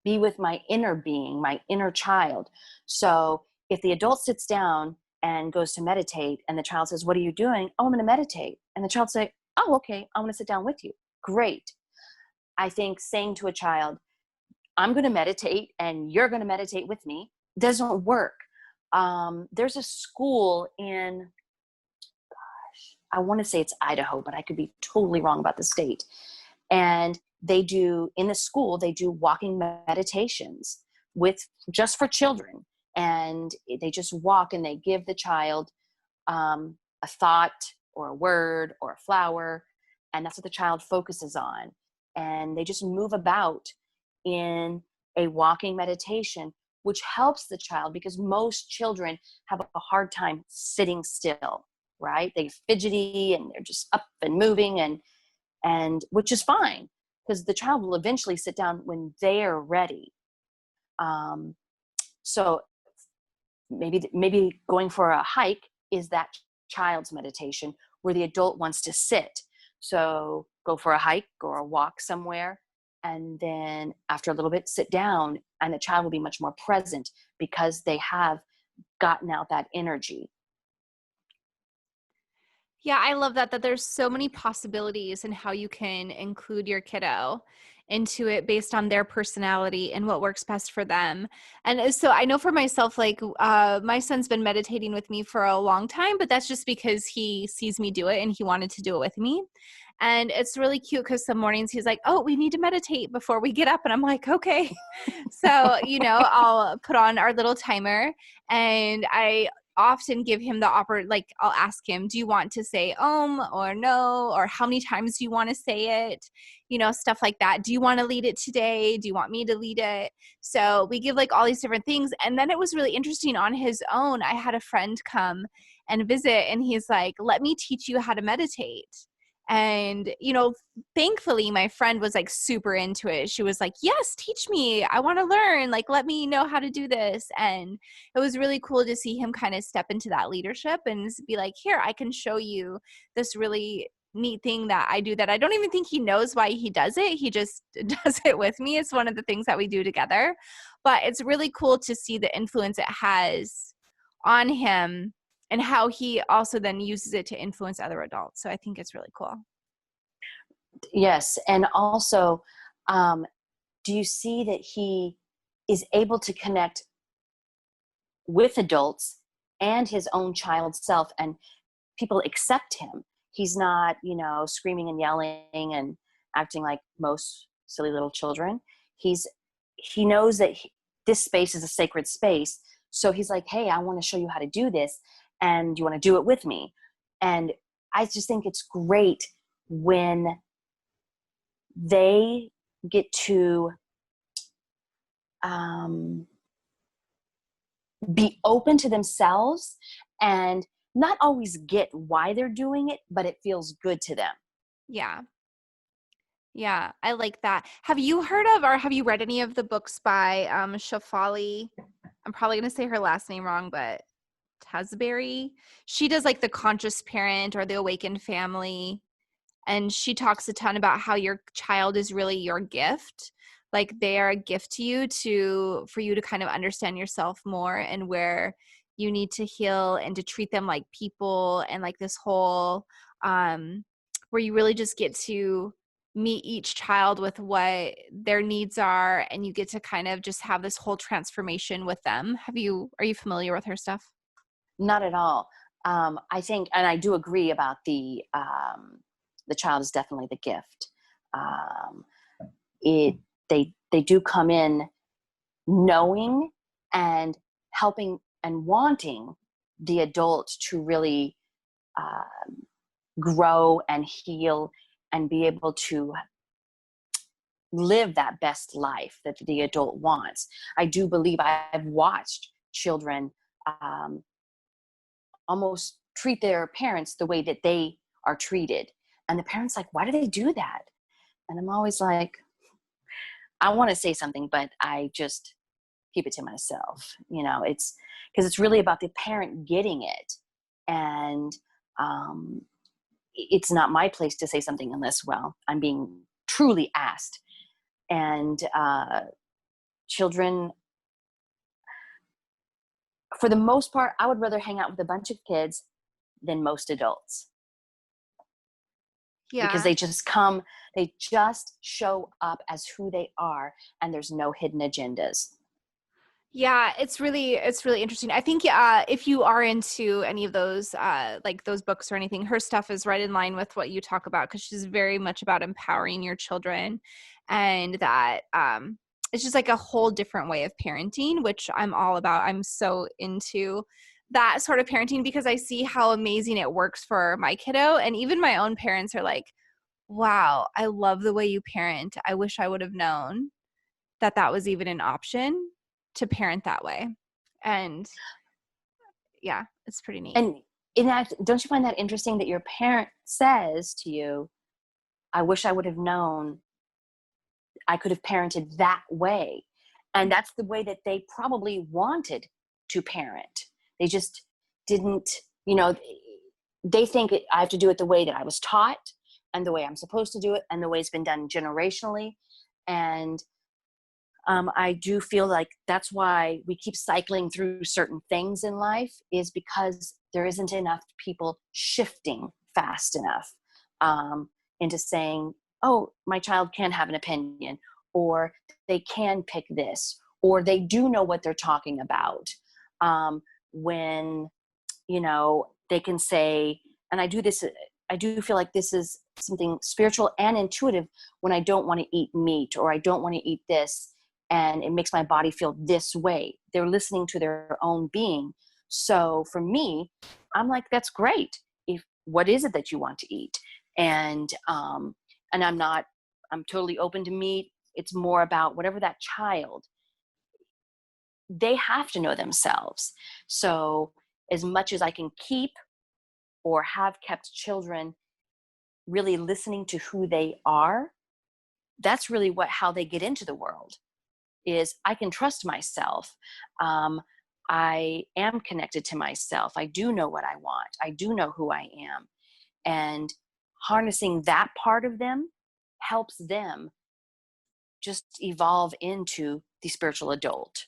be with my inner being, my inner child. So if the adult sits down and goes to meditate and the child says, what are you doing? Oh, I'm going to meditate. And the child say, oh, okay, I want to sit down with you. Great. I think saying to a child, I'm going to meditate and you're going to meditate with me, doesn't work. There's a school in, I want to say it's Idaho, but I could be totally wrong about the state. And they do, in the school, they do walking meditations with, just for children. And they just walk and they give the child a thought or a word or a flower. And that's what the child focuses on. And they just move about in a walking meditation, which helps the child, because most children have a hard time sitting still, right? They're fidgety and they're just up and moving, and which is fine, because the child will eventually sit down when they're ready. So maybe going for a hike is that child's meditation, where the adult wants to sit. So go for a hike or a walk somewhere, and then after a little bit sit down, and the child will be much more present because they have gotten out that energy.
Yeah, I love that there's so many possibilities in how you can include your kiddo into it based on their personality and what works best for them. And so I know for myself, like my son's been meditating with me for a long time, but that's just because he sees me do it and he wanted to do it with me. And it's really cute because some mornings he's like, "Oh, we need to meditate before we get up." And I'm like, "Okay." So, I'll put on our little timer, and I often give him like I'll ask him, do you want to say or no, or how many times do you want to say it? Stuff like that. Do you want to lead it today? Do you want me to lead it? So we give like all these different things. And then it was really interesting on his own. I had a friend come and visit, and he's like, let me teach you how to meditate. And, thankfully my friend was like super into it. She was like, yes, teach me. I want to learn. Like, let me know how to do this. And it was really cool to see him kind of step into that leadership and be like, here, I can show you this really neat thing that I do that I don't even think he knows why he does it. He just does it with me. It's one of the things that we do together. But it's really cool to see the influence it has on him and how he also then uses it to influence other adults. So I think it's really cool.
Yes. And also, um, do you see that he is able to connect with adults and his own child self, and people accept him? He's not, screaming and yelling and acting like most silly little children. He knows that this space is a sacred space. So he's like, hey, I want to show you how to do this, and you want to do it with me. And I just think it's great when they get to um, be open to themselves and not always get why they're doing it, but it feels good to them.
Yeah. Yeah, I like that. Have you heard of or have you read any of the books by Shafali? I'm probably going to say her last name wrong, but Tasberry. She does like the conscious parent or the awakened family. And she talks a ton about how your child is really your gift. Like they are a gift to you for you to kind of understand yourself more and where you need to heal and to treat them like people, and like this whole where you really just get to meet each child with what their needs are, and you get to kind of just have this whole transformation with them. Are you familiar with her stuff?
Not at all. I think, and I do agree about the child is definitely the gift. Um, it they do come in knowing and helping and wanting the adult to really grow and heal and be able to live that best life that the adult wants. I do believe I've watched children um, almost treat their parents the way that they are treated. And the parents like, why do they do that? And I'm always like, I want to say something, but I just keep it to myself. It's because it's really about the parent getting it. And it's not my place to say something unless, well, I'm being truly asked. And children, for the most part, I would rather hang out with a bunch of kids than most adults, because
Yeah.
they just show up as who they are, and there's no hidden agendas.
Yeah, it's really interesting. I think if you are into any of those like those books or anything, her stuff is right in line with what you talk about, because she's very much about empowering your children, and that it's just like a whole different way of parenting, which I'm all about. I'm so into that sort of parenting because I see how amazing it works for my kiddo, and even my own parents are like, "Wow, I love the way you parent. I wish I would have known that was even an option to parent that way." And yeah, it's pretty neat.
And in that, don't you find that interesting that your parent says to you, I wish I would have known I could have parented that way? And that's the way that they probably wanted to parent. They just didn't, they think I have to do it the way that I was taught and the way I'm supposed to do it and the way it's been done generationally. And I do feel like that's why we keep cycling through certain things in life, is because there isn't enough people shifting fast enough, into saying, oh, my child can have an opinion, or they can pick this, or they do know what they're talking about. When, they can say, and I do feel like this is something spiritual and intuitive, when I don't want to eat meat, or I don't want to eat this, and it makes my body feel this way. They're listening to their own being. So for me, I'm like, that's great. What is it that you want to eat? And I'm totally open to meat. It's more about whatever that child, they have to know themselves. So as much as I can keep or have kept children really listening to who they are, that's really how they get into the world, is I can trust myself. I am connected to myself. I do know what I want. I do know who I am. And harnessing that part of them helps them just evolve into the spiritual adult.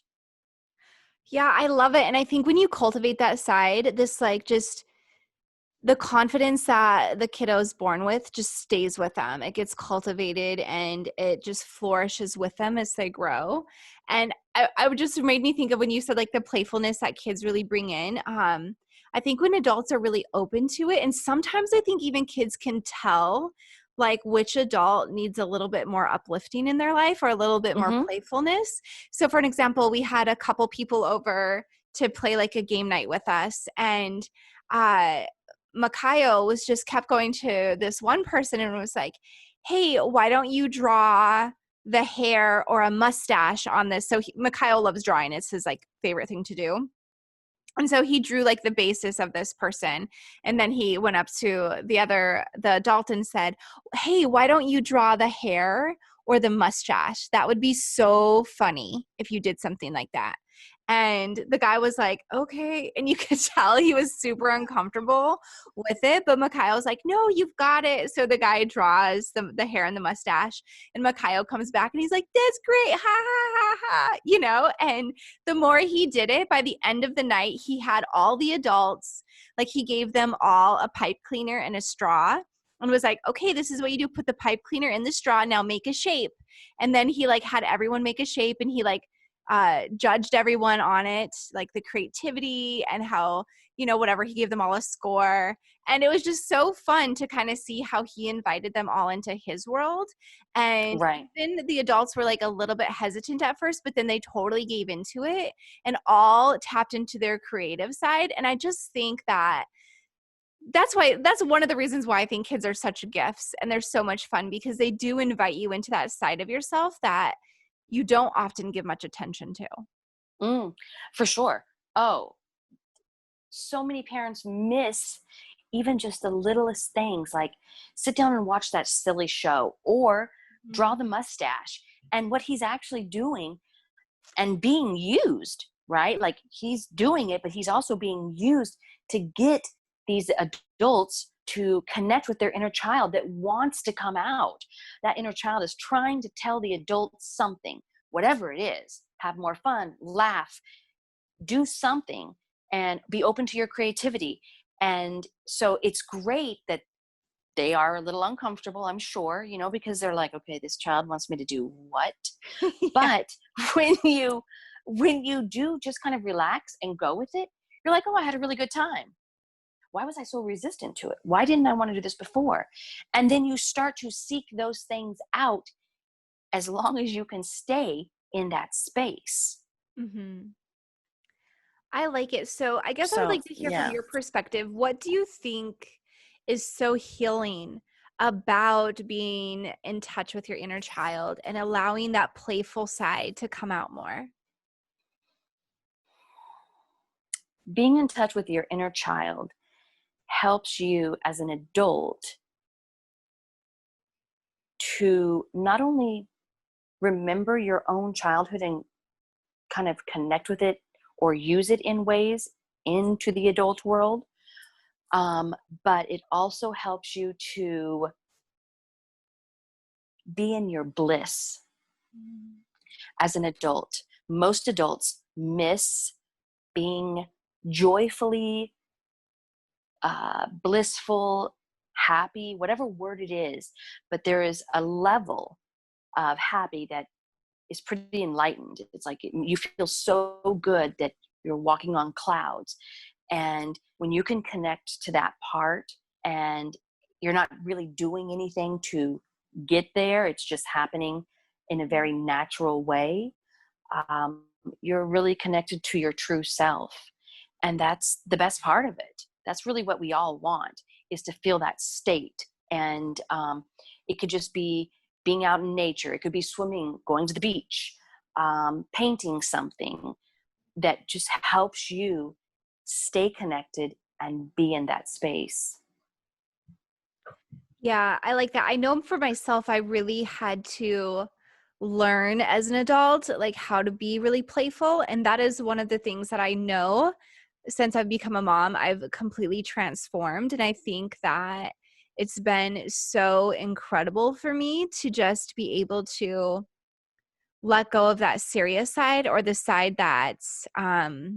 Yeah, I love it. And I think when you cultivate that side, this like just the confidence that the kiddo is born with just stays with them. It gets cultivated and it just flourishes with them as they grow. And I would just made me think of when you said like the playfulness that kids really bring in. I think when adults are really open to it, and sometimes I think even kids can tell like which adult needs a little bit more uplifting in their life or a little bit more
Mm-hmm.
playfulness. So for an example, we had a couple people over to play like a game night with us, and Makayo was just kept going to this one person and was like, hey, why don't you draw the hair or a mustache on this? So Makayo loves drawing. It's his like favorite thing to do. And so he drew like the basis of this person. And then he went up to the adult and said, hey, why don't you draw the hair or the mustache? That would be so funny if you did something like that. And the guy was like, okay. And you could tell he was super uncomfortable with it. But Mikhail was like, no, you've got it. So the guy draws the hair and the mustache. And Mikhail comes back and he's like, that's great. Ha, ha, ha, ha. And the more he did it, by the end of the night, he had all the adults, like he gave them all a pipe cleaner and a straw and was like, okay, this is what you do. Put the pipe cleaner in the straw. Now make a shape. And then he like had everyone make a shape, and he like judged everyone on it, like the creativity and how, whatever, he gave them all a score. And it was just so fun to kind of see how he invited them all into his world. And
Right.
even the adults were like a little bit hesitant at first, but then they totally gave into it and all tapped into their creative side. And I just think that's one of the reasons why I think kids are such gifts and they're so much fun, because they do invite you into that side of yourself that you don't often give much attention to.
For sure. Oh, so many parents miss even just the littlest things, like sit down and watch that silly show, or draw the mustache. And what he's actually doing and being used, right? Like he's doing it, but he's also being used to get these adults to connect with their inner child that wants to come out. That inner child is trying to tell the adults something, whatever it is. Have more fun, laugh, do something, and be open to your creativity. And so it's great that they are a little uncomfortable, I'm sure, because they're like, okay, this child wants me to do what?
Yeah.
But when you do just kind of relax and go with it, you're like, oh, I had a really good time. Why was I so resistant to it? Why didn't I want to do this before? And then you start to seek those things out, as long as you can stay in that space.
Mm-hmm. I like it. So I guess I would
So
like to hear from
yeah.
your perspective. What do you think is so healing about being in touch with your inner child and allowing that playful side to come out more?
Being in touch with your inner child helps you as an adult to not only remember your own childhood and kind of connect with it or use it in ways into the adult world, but it also helps you to be in your bliss as an adult. Most adults miss being joyfully blissful happy, whatever word it is, but there is a level of happy that is pretty enlightened. It's like you feel so good that you're walking on clouds. And when you can connect to that part and you're not really doing anything to get there, it's just happening in a very natural way, um, you're really connected to your true self. And that's the best part of it. That's really what we all want, is to feel that state. And it could just be being out in nature. It could be swimming, going to the beach, painting something that just helps you stay connected and be in that space.
Yeah, I like that. I know for myself, I really had to learn as an adult, like how to be really playful. And that is one of the things that I know since I've become a mom, I've completely transformed. And I think that it's been so incredible for me to just be able to let go of that serious side, or the side that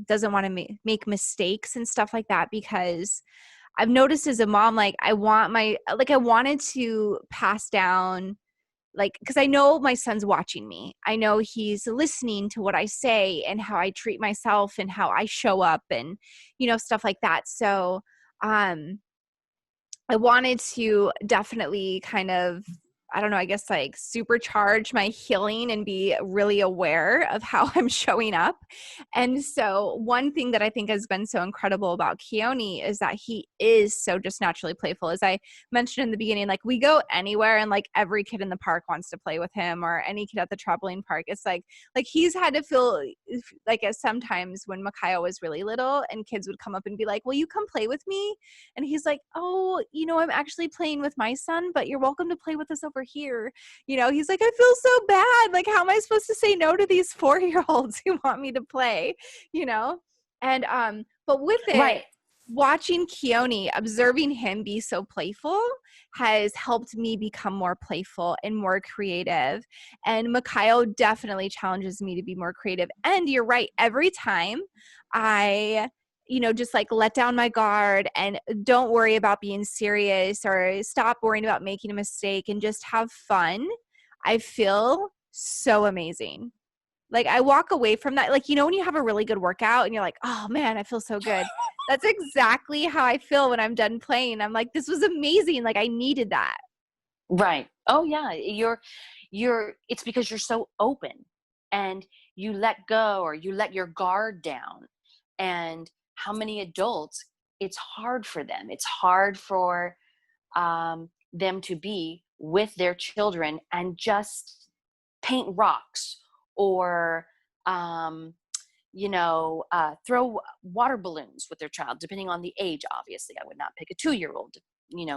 doesn't want to make mistakes and stuff like that. Because I've noticed as a mom, like I wanted to pass down, like, because I know my son's watching me. I know he's listening to what I say and how I treat myself and how I show up and, stuff like that. So, I wanted to definitely kind of, I don't know, I guess like supercharge my healing and be really aware of how I'm showing up. And so, one thing that I think has been so incredible about Keone is that he is so just naturally playful. As I mentioned in the beginning, like we go anywhere and like every kid in the park wants to play with him, or any kid at the trampoline park. It's like he's had to feel like, as sometimes when Micaiah was really little and kids would come up and be like, "Will you come play with me?" And he's like, "Oh, I'm actually playing with my son, but you're welcome to play with us over here." He's like, "I feel so bad. Like, how am I supposed to say no to these 4-year-olds who want me to play?" you know? And but with it,
Right.
watching Keone, observing him be so playful has helped me become more playful and more creative. And Mikhail definitely challenges me to be more creative. And you're right, every time I just like let down my guard and don't worry about being serious, or stop worrying about making a mistake and just have fun, I feel so amazing. Like I walk away from that, like, when you have a really good workout and you're like, "Oh man, I feel so good." That's exactly how I feel when I'm done playing. I'm like, "This was amazing. Like I needed that."
Right. Oh yeah. It's because you're so open and you let go, or you let your guard down. And how many adults, it's hard for them. It's hard for them to be with their children and just paint rocks, or um, throw water balloons with their child, depending on the age. Obviously, I would not pick a 2-year-old to,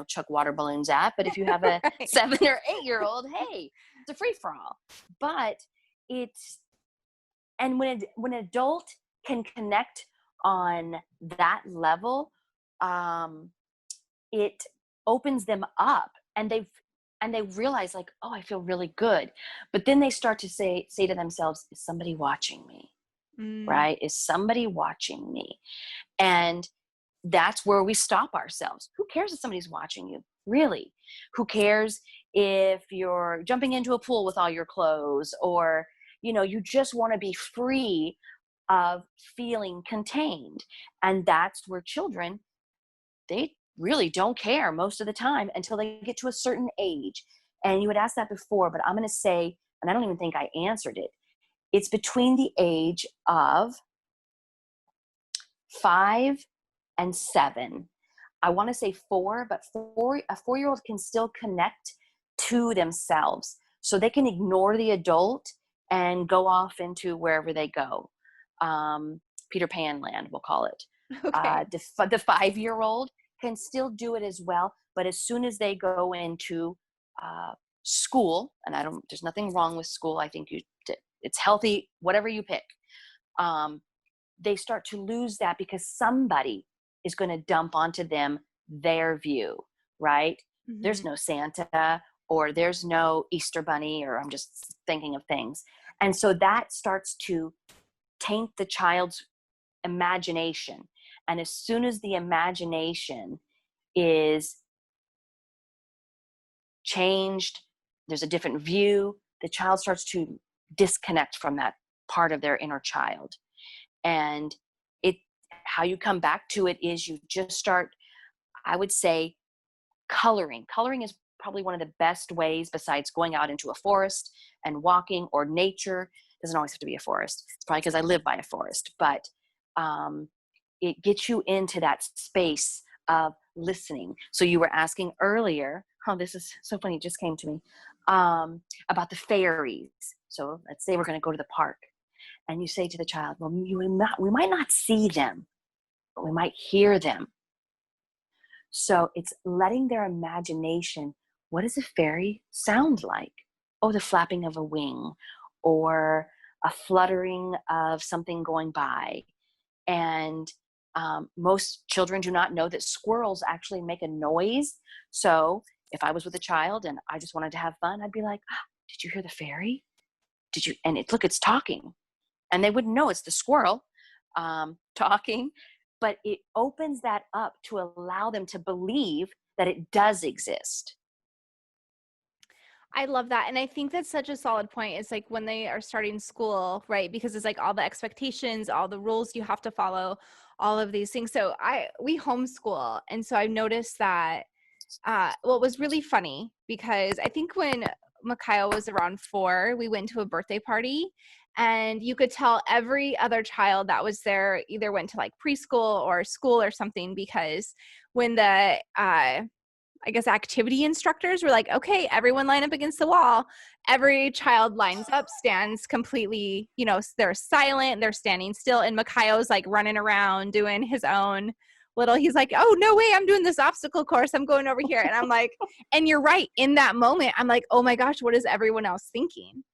chuck water balloons at. But if you have a
Right.
7 or 8-year-old, hey, it's a free for all. But it's and when an adult can connect on that level, um, it opens them up, and they realize, like, oh, I feel really good. But then they start to say to themselves, is somebody watching me?
Mm,
Right? Is somebody watching me? And that's where we stop ourselves. Who cares if somebody's watching you? Really? Who cares if you're jumping into a pool with all your clothes, or, you just want to be free of feeling contained? And that's where children, they really don't care most of the time until they get to a certain age. And you had asked that before, but I'm going to say, and I don't even think I answered it. It's between the age of 5 and 7. I want to say 4, but a 4-year-old can still connect to themselves. So they can ignore the adult and go off into wherever they go. Peter Pan land, we'll call it.
okay.
The 5-year-old can still do it as well. But as soon as they go into uh, school, and there's nothing wrong with school. I think it's healthy, whatever you pick. Um, they start to lose that because somebody is going to dump onto them their view, right? There's
Hmm.
no Santa, or there's no Easter Bunny, or I'm just thinking of things. And so that starts to taint the child's imagination. And as soon as the imagination is changed. There's a different view. The child starts to disconnect from that part of their inner child. And it, how you come back to it is you just start, I would say, coloring. Coloring is probably one of the best ways, besides going out into a forest and walking, or nature. It doesn't always have to be a forest. It's probably because I live by a forest, but it gets you into that space of listening. So you were asking earlier, oh, this is so funny, it just came to me, about the fairies. So let's say we're going to go to the park, and you say to the child, well, we might not see them, but we might hear them. So it's letting their imagination, what does a fairy sound like? Oh, the flapping of a wing, or a fluttering of something going by. And most children do not know that squirrels actually make a noise. So if I was with a child and I just wanted to have fun, I'd be like, oh, did you hear the fairy? Did you? And look, it's talking. And they wouldn't know it's the squirrel talking, but it opens that up to allow them to believe that it does exist.
I love that. And I think that's such a solid point. It's like when they are starting school, right? Because it's like all the expectations, all the rules you have to follow, all of these things. So we homeschool. And so I've noticed that, well, it was really funny because I think when Mikhail was around 4, we went to a birthday party, and you could tell every other child that was there either went to like preschool or school or something, because when the I guess activity instructors were like, okay, everyone line up against the wall. Every child lines up, stands completely, they're silent, they're standing still. And Mikhail's like running around doing his own he's like, oh, no way, I'm doing this obstacle course. I'm going over here. And I'm like, and you're right. In that moment, I'm like, oh my gosh, what is everyone else thinking?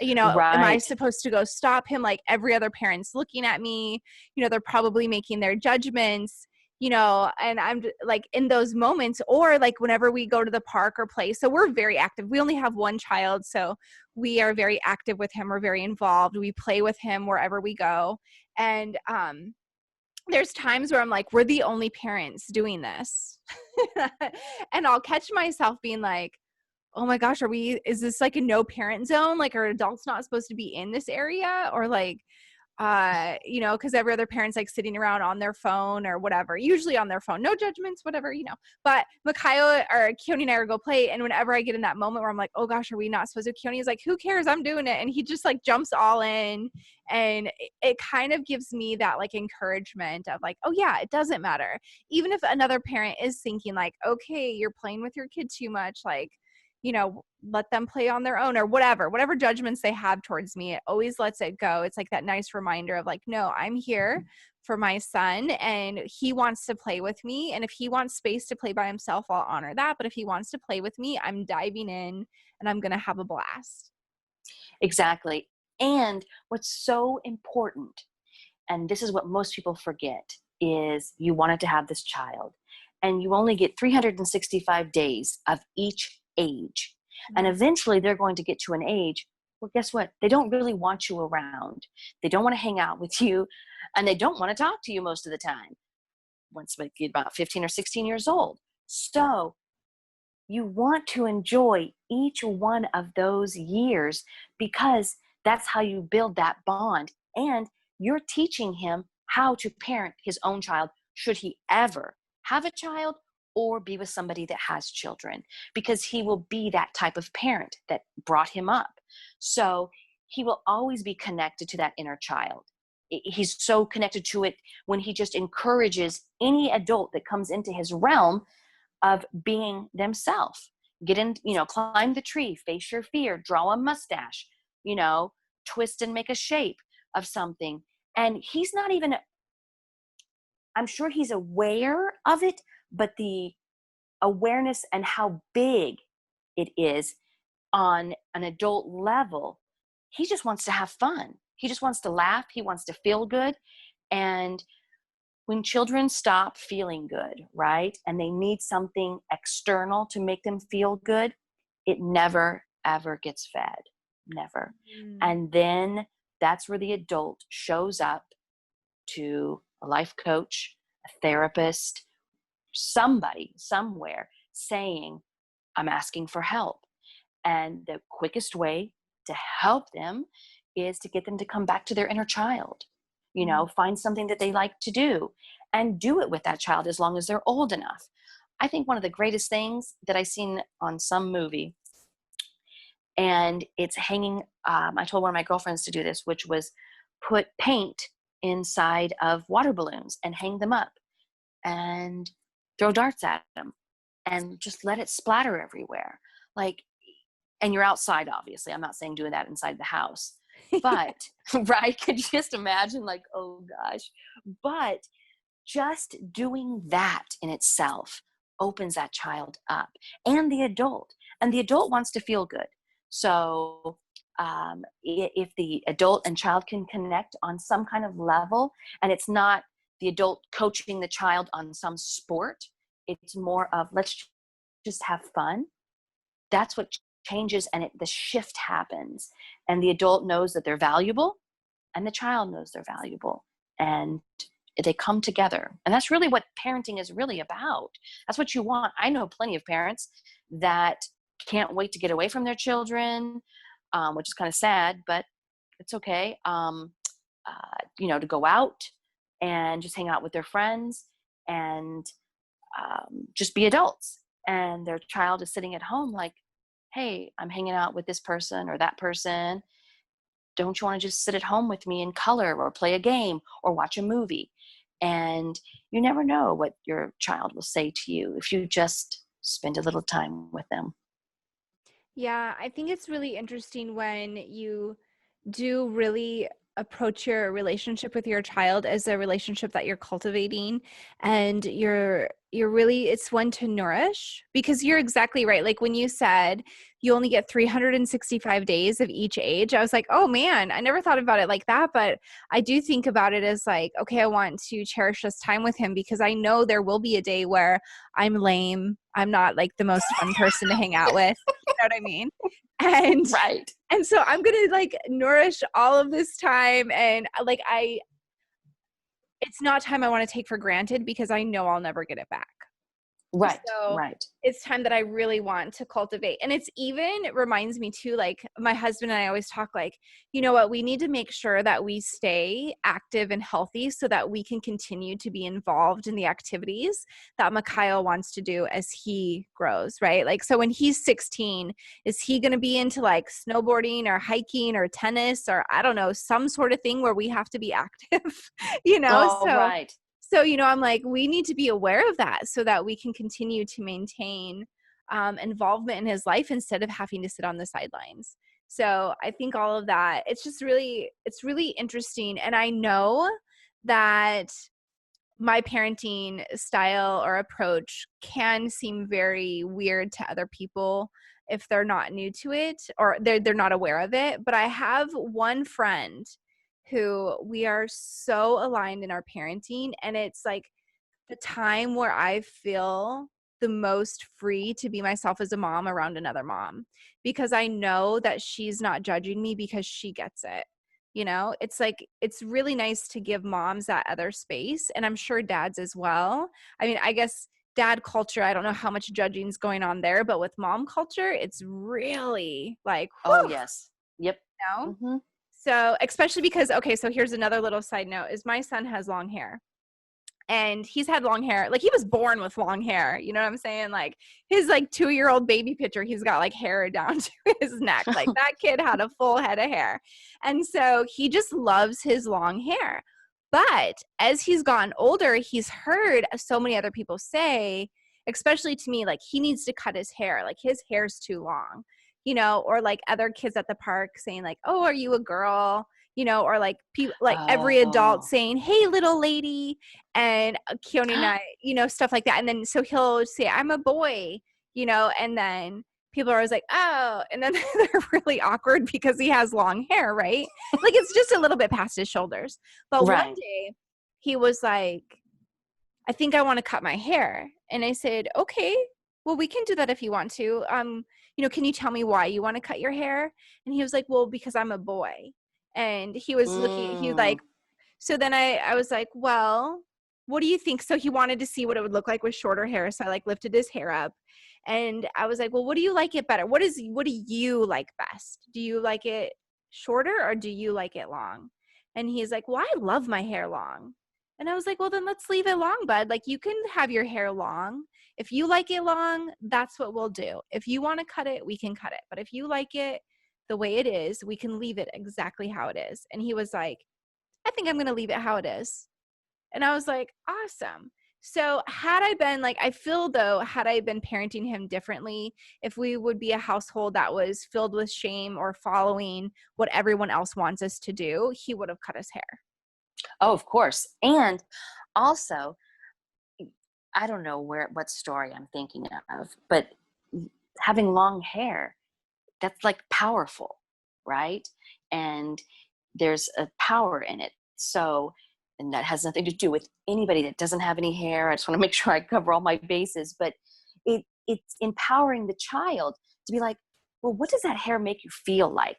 Am I
Right.
supposed to go stop him? Like every other parent's looking at me, they're probably making their judgments, and I'm like in those moments, or like whenever we go to the park or play. So we're very active. We only have one child. So we are very active with him. We're very involved. We play with him wherever we go. And, there's times where I'm like, we're the only parents doing this. And I'll catch myself being like, oh my gosh, is this like a no parent zone? Like, are adults not supposed to be in this area? Or like, because every other parent's like sitting around on their phone or whatever, usually on their phone, no judgments, whatever, But Mikhail or Keone and I are go play. And whenever I get in that moment where I'm like, oh gosh, are we not supposed to? Keone is like, who cares? I'm doing it. And he just like jumps all in. And it kind of gives me that like encouragement of like, oh yeah, it doesn't matter. Even if another parent is thinking like, okay, you're playing with your kid too much, like, let them play on their own or whatever judgments they have towards me, it always lets it go. It's like that nice reminder of like, no, I'm here for my son and he wants to play with me. And if he wants space to play by himself, I'll honor that. But if he wants to play with me, I'm diving in and I'm going to have a blast.
Exactly. And what's so important, and this is what most people forget, is you wanted to have this child, and you only get 365 days of each age. And eventually they're going to get to an age where, guess what? They don't really want you around. They don't want to hang out with you, and they don't want to talk to you most of the time once they get about 15 or 16 years old. So you want to enjoy each one of those years, because that's how you build that bond. And you're teaching him how to parent his own child, should he ever have a child or be with somebody that has children, because he will be that type of parent that brought him up. So he will always be connected to that inner child. He's so connected to it when he just encourages any adult that comes into his realm of being themselves. Get in, climb the tree, face your fear, draw a mustache, twist and make a shape of something. And he's not even, I'm sure he's aware of it, but the awareness and how big it is on an adult level, he just wants to have fun. He just wants to laugh. He wants to feel good. And when children stop feeling good, right, and they need something external to make them feel good, it never, ever gets fed. Never. And then that's where the adult shows up to a life coach, a therapist, somebody, somewhere saying, I'm asking for help. And the quickest way to help them is to get them to come back to their inner child.
Mm.
Find something that they like to do and do it with that child as long as they're old enough. I think one of the greatest things that I seen on some movie, and it's hanging, I told one of my girlfriends to do this, which was put paint inside of water balloons and hang them up and throw darts at them and just let it splatter everywhere. Like, and you're outside, obviously. I'm not saying doing that inside the house, but right? Could you just imagine, like, oh gosh? But just doing that in itself opens that child up, and the adult wants to feel good. So if the adult and child can connect on some kind of level, and it's not the adult coaching the child on some sport, it's more of, let's just have fun. That's what changes, and the shift happens, and the adult knows that they're valuable, and the child knows they're valuable, and they come together. And that's really what parenting is really about. That's what you want. I know plenty of parents that can't wait to get away from their children, which is kind of sad, but it's okay. To go out and just hang out with their friends and just be adults. And their child is sitting at home like, hey, I'm hanging out with this person or that person. Don't you want to just sit at home with me and color or play a game or watch a movie? And you never know what your child will say to you if you just spend a little time with them.
Yeah, I think it's really interesting when you do really approach your relationship with your child as a relationship that you're cultivating, and you're really, it's one to nourish, because you're exactly right. Like when you said you only get 365 days of each age, I was like, oh man, I never thought about it like that. But I do think about it as like, okay, I want to cherish this time with him, because I know there will be a day where I'm lame, I'm not like the most fun person to hang out with, you know what I mean? And
Right.
and so I'm going to like nourish all of this time. And like, it's not time I want to take for granted, because I know I'll never get it back.
Right.
So
Right.
it's time that I really want to cultivate. And it reminds me too, like my husband and I always talk like, you know what, we need to make sure that we stay active and healthy so that we can continue to be involved in the activities that Mikhail wants to do as he grows, right? Like, so when he's 16, is he going to be into like snowboarding or hiking or tennis or I don't know, some sort of thing where we have to be active, you know?
Oh, right.
So, I'm like, we need to be aware of that so that we can continue to maintain involvement in his life instead of having to sit on the sidelines. So I think all of that, it's really interesting. And I know that my parenting style or approach can seem very weird to other people if they're not new to it or they're not aware of it. But I have one friend who we are so aligned in our parenting, and it's like the time where I feel the most free to be myself as a mom around another mom, because I know that she's not judging me because she gets it. It's like, it's really nice to give moms that other space, and I'm sure dads as well. I mean, I guess dad culture, I don't know how much judging is going on there, but with mom culture, it's really like,
Oh,
whew,
yes. Yep.
you know?
Mm-hmm.
So, especially because, okay, so here's another little side note is my son has long hair, and he's had long hair. Like he was born with long hair. You know what I'm saying? Like his like 2-year-old baby picture, he's got like hair down to his neck. Like that kid had a full head of hair. And so he just loves his long hair. But as he's gotten older, he's heard so many other people say, especially to me, like he needs to cut his hair. Like his hair's too long, or like other kids at the park saying like, oh, are you a girl? Or like people, like every adult
Oh,
saying, hey, little lady, and Keone and I, stuff like that. And then so he'll say, I'm a boy, and then people are always like, oh, and then they're really awkward because he has long hair, right? Like it's just a little bit past his shoulders. But one
right.
day he was like, I think I want to cut my hair. And I said, okay, well, we can do that if you want to. Can you tell me why you want to cut your hair? And he was like, well, because I'm a boy. And he was looking, he was
Mm.
like, so then I was like, well, what do you think? So he wanted to see what it would look like with shorter hair. So I like lifted his hair up And I was like, well, what do you like it better? What do you like best? Do you like it shorter or do you like it long? And he's like, well, I love my hair long. And I was like, well, then let's leave it long, bud. Like, you can have your hair long. If you like it long, that's what we'll do. If you want to cut it, we can cut it. But if you like it the way it is, we can leave it exactly how it is. And he was like, I think I'm going to leave it how it is. And I was like, awesome. So had I been like, I feel though, had I been parenting him differently, if we would be a household that was filled with shame or following what everyone else wants us to do, he would have cut his hair.
Oh, of course. And also, I don't know what story I'm thinking of, but having long hair, that's like powerful, right? And there's a power in it. So, and that has nothing to do with anybody that doesn't have any hair. I just want to make sure I cover all my bases, but it's empowering the child to be like, well, what does that hair make you feel like?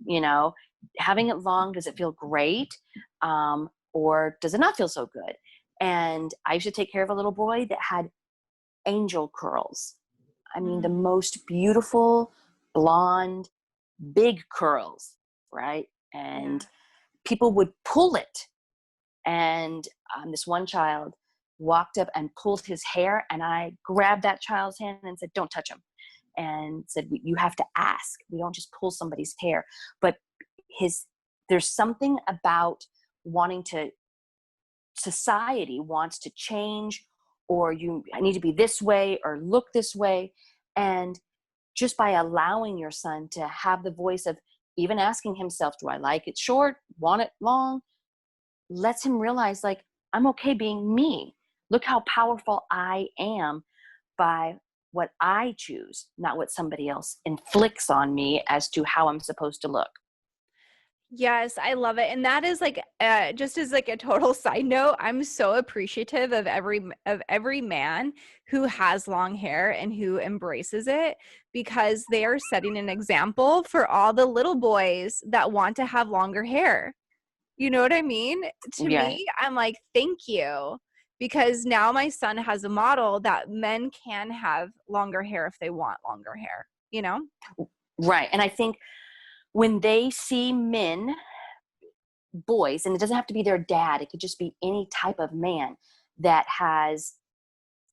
You know, having it long, does it feel great? Or does it not feel so good? And I used to take care of a little boy that had angel curls. I mean, the most beautiful blonde, big curls, right?
Yeah.
And people would pull it. And this one child walked up and pulled his hair, and I grabbed that child's hand and said, don't touch him. And said, you have to ask. We don't just pull somebody's hair. But there's something about wanting to, society wants to change, or I need to be this way or look this way. And just by allowing your son to have the voice of even asking himself, do I like it short, want it long, lets him realize, like, I'm okay being me. Look how powerful I am by what I choose, not what somebody else inflicts on me as to how I'm supposed to look.
Yes, I love it. And that is like just as like a total side note, I'm so appreciative of every man who has long hair and who embraces it, because they are setting an example for all the little boys that want to have longer hair. You know what I mean? To
Yeah.
me, I'm like, thank you. Because now my son has a model that men can have longer hair if they want longer hair, you know?
Right. And I think when they see men, boys, and it doesn't have to be their dad, it could just be any type of man that has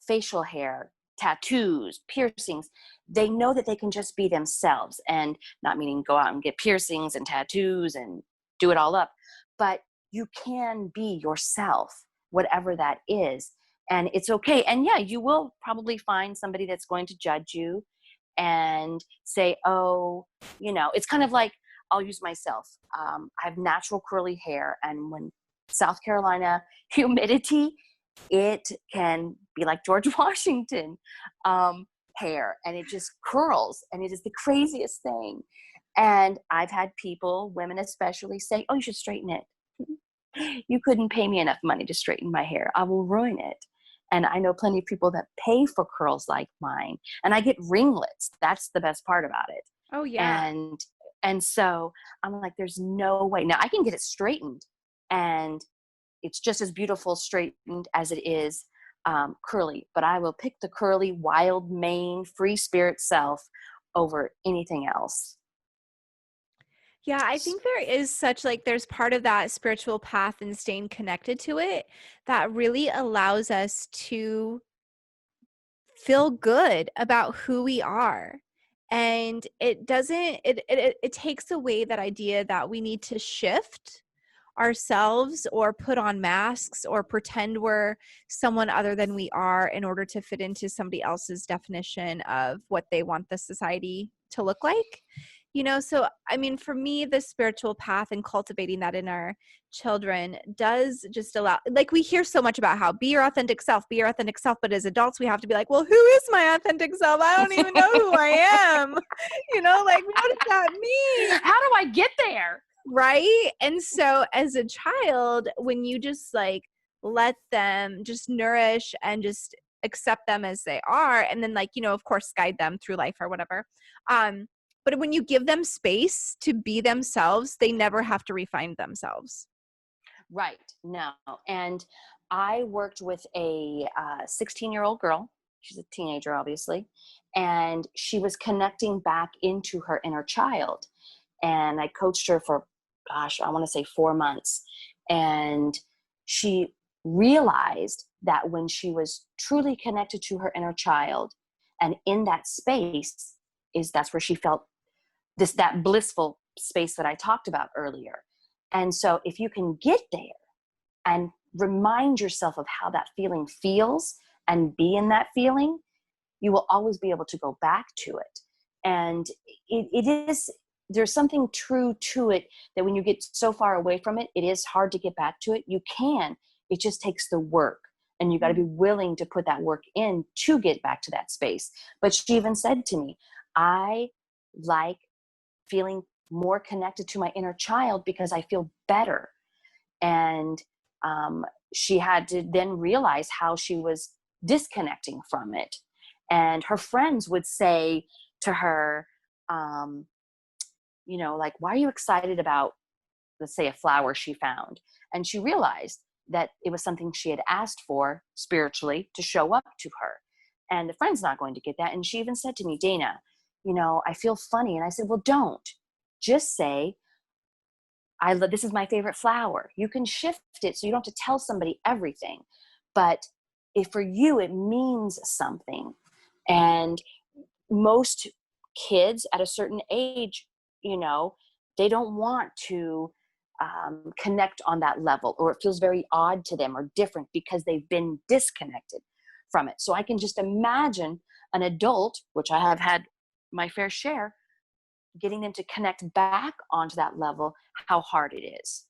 facial hair, tattoos, piercings, they know that they can just be themselves. And not meaning go out and get piercings and tattoos and do it all up, but you can be yourself, whatever that is. And it's okay. And yeah, you will probably find somebody that's going to judge you and say, oh, it's kind of like, I'll use myself. I have natural curly hair. And when South Carolina humidity, it can be like George Washington hair, and it just curls, and it is the craziest thing. And I've had people, women especially, say, oh, you should straighten it. You couldn't pay me enough money to straighten my hair. I will ruin it. And I know plenty of people that pay for curls like mine, and I get ringlets. That's the best part about it.
Oh yeah.
And so I'm like, there's no way. Now I can get it straightened, and it's just as beautiful straightened as it is curly. But I will pick the curly, wild mane, free spirit self over anything else.
Yeah, I think there is such like there's part of that spiritual path and staying connected to it that really allows us to feel good about who we are. And it doesn't it takes away that idea that we need to shift ourselves or put on masks or pretend we're someone other than we are in order to fit into somebody else's definition of what they want the society to look like. So I mean, for me, the spiritual path and cultivating that in our children does just allow, like, we hear so much about how be your authentic self, be your authentic self, but as adults we have to be like, well, who is my authentic self? I don't even know who I am. Like, what does that mean?
How do I get there?
Right? And so as a child, when you just like let them just nourish and just accept them as they are, and then, like, of course, guide them through life or whatever. But when you give them space to be themselves, they never have to refine themselves.
Right. No. And I worked with a 16-year-old girl. She's a teenager, obviously. and she was connecting back into her inner child. And I coached her for, gosh, I want to say 4 months. And she realized that when she was truly connected to her inner child and in that space, that's where she felt that blissful space that I talked about earlier. And so if you can get there and remind yourself of how that feeling feels and be in that feeling, you will always be able to go back to it. And there's something true to it, that when you get so far away from it, it is hard to get back to it. It just takes the work, and you got to be willing to put that work in to get back to that space. But she even said to me, I like feeling more connected to my inner child because I feel better. And she had to then realize how she was disconnecting from it. And her friends would say to her, like, why are you excited about, let's say, a flower she found? And she realized that it was something she had asked for spiritually to show up to her. And the friend's not going to get that. And she even said to me, Dana, I feel funny. And I said, well, don't. Just say, this is my favorite flower. You can shift it so you don't have to tell somebody everything. But if for you, it means something. And most kids at a certain age, they don't want to connect on that level, or it feels very odd to them or different because they've been disconnected from it. So I can just imagine an adult, which I have had my fair share, getting them to connect back onto that level, how hard it is.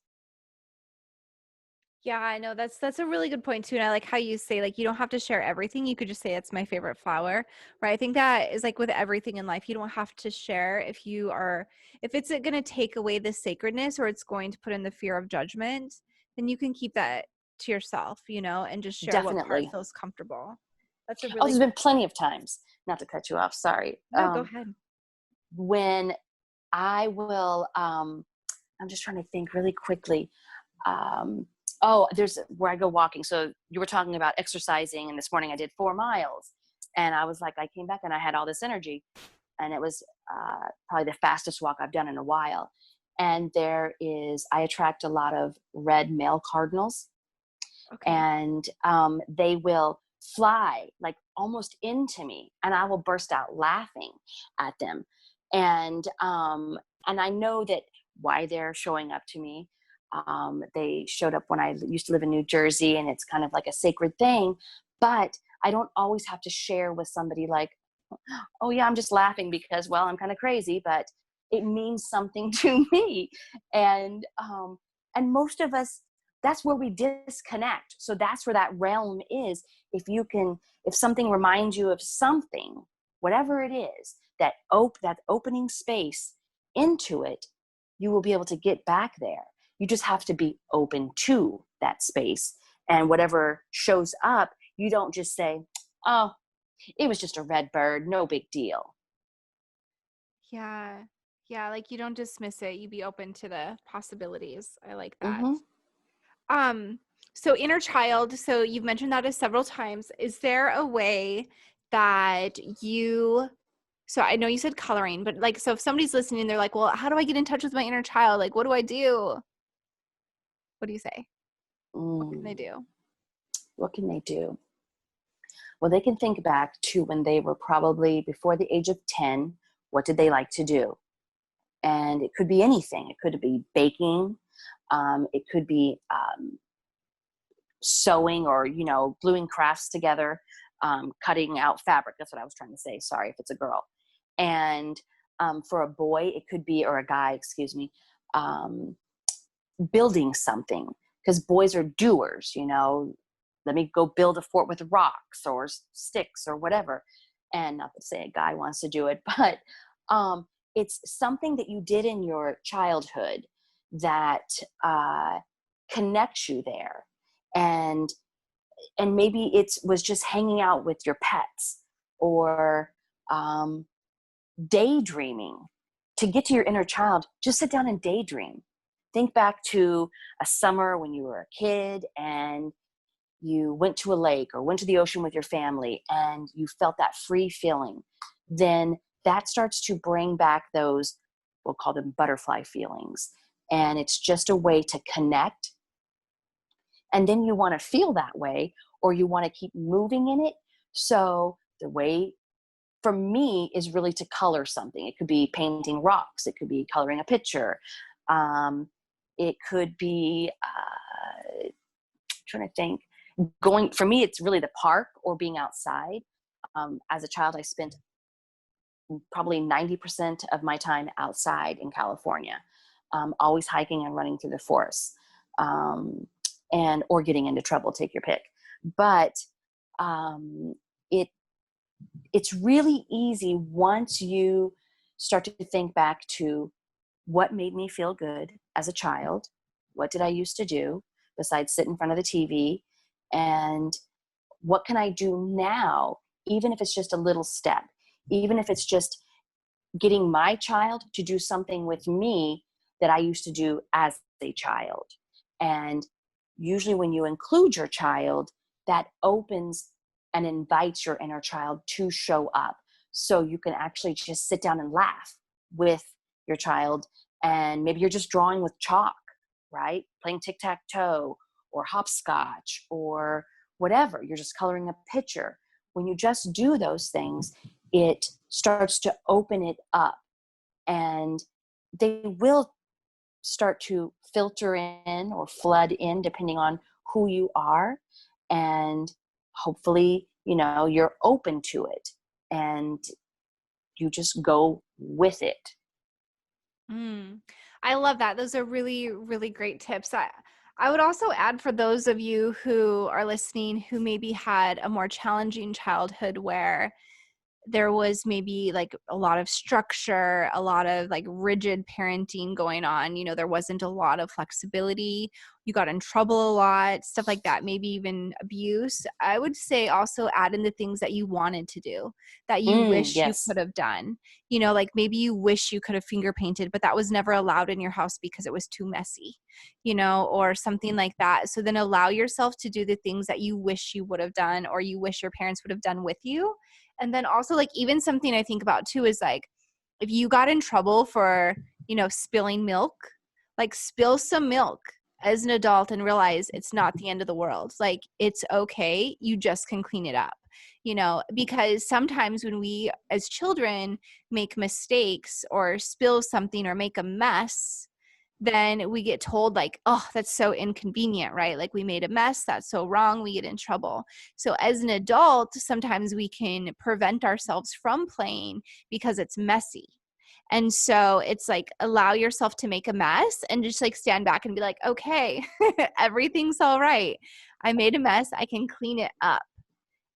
Yeah, I know that's a really good point too. And I like how you say, like, you don't have to share everything. You could just say it's my favorite flower, right? I think that is like with everything in life. You don't have to share if it's going to take away the sacredness, or it's going to put in the fear of judgment, then you can keep that to yourself, and just share what part
Definitely.
feels comfortable. That's a
Oh,
really
there's
good
been plenty of times, not to cut you off, sorry.
No, go ahead.
When I will, I'm just trying to think really quickly. There's where I go walking. So you were talking about exercising, and this morning I did 4 miles, and I was like, I came back and I had all this energy, and it was probably the fastest walk I've done in a while. And I attract a lot of red male cardinals,
Okay.
and they will fly like almost into me, and I will burst out laughing at them. And I know that why they're showing up to me. They showed up when I used to live in New Jersey, and it's kind of like a sacred thing. But I don't always have to share with somebody like, oh yeah, I'm just laughing because, well, I'm kind of crazy, but it means something to me. And most of us, that's where we disconnect. So that's where that realm is. If something reminds you of something, whatever it is, that opening space into it, you will be able to get back there. You just have to be open to that space. And whatever shows up, you don't just say, oh, it was just a red bird, no big deal.
Yeah. Yeah, like you don't dismiss it. You be open to the possibilities. I like that.
Mm-hmm.
Um, so inner child, so you've mentioned that several times. Is there a way that so I know you said coloring, but like, so if somebody's listening, they're like, well, how do I get in touch with my inner child? Like, what do I do? What do you say? What can they do?
What can they do? Well, they can think back to when they were probably before the age of 10. What did they like to do? And it could be anything. It could be baking. It could be sewing, or, gluing crafts together, cutting out fabric. That's what I was trying to say. Sorry if it's a girl. And for a boy, it could be, or a guy, excuse me, building something, because boys are doers. Let me go build a fort with rocks or sticks or whatever. And not to say a guy wants to do it, but it's something that you did in your childhood that connects you there. And maybe it was just hanging out with your pets, or daydreaming. To get to your inner child, just sit down and daydream. Think back to a summer when you were a kid and you went to a lake or went to the ocean with your family, and you felt that free feeling. then that starts to bring back those, we'll call them butterfly feelings. And it's just a way to connect. And then you want to feel that way, or you want to keep moving in it. So the way for me is really to color something. It could be painting rocks. It could be coloring a picture. It could be, trying to think, for me, it's really the park or being outside. As a child, I spent probably 90% of my time outside in California, always hiking and running through the forest, or getting into trouble, take your pick. But it it's really easy once you start to think back to what made me feel good as a child. What did I used to do besides sit in front of the TV? And what can I do now, even if it's just a little step, even if it's just getting my child to do something with me that I used to do as a child. And usually when you include your child, that opens and invites your inner child to show up. So you can actually just sit down and laugh with your child. And maybe you're just drawing with chalk, right? Playing tic-tac-toe or hopscotch or whatever. You're just coloring a picture. When you just do those things, it starts to open it up, and they will start to filter in or flood in depending on who you are. And hopefully, you're open to it and you just go with it.
I love that. Those are really, really great tips. I would also add, for those of you who are listening who maybe had a more challenging childhood where there was maybe like a lot of structure, a lot of like rigid parenting going on. There wasn't a lot of flexibility. You got in trouble a lot, stuff like that, maybe even abuse. I would say also add in the things that you wanted to do, that you wish you
Yes.
could have done. Like maybe you wish you could have finger painted, but that was never allowed in your house because it was too messy, or something like that. So then allow yourself to do the things that you wish you would have done, or you wish your parents would have done with you. And then also, like, even something I think about too is like, if you got in trouble for, spilling milk, like spill some milk as an adult and realize it's not the end of the world. Like, it's okay. You just can clean it up, because sometimes when we as children make mistakes or spill something or make a mess, then we get told like, oh, that's so inconvenient, right? Like, we made a mess. That's so wrong. We get in trouble. So as an adult, sometimes we can prevent ourselves from playing because it's messy. And so it's like, allow yourself to make a mess and just like stand back and be like, okay, everything's all right. I made a mess. I can clean it up.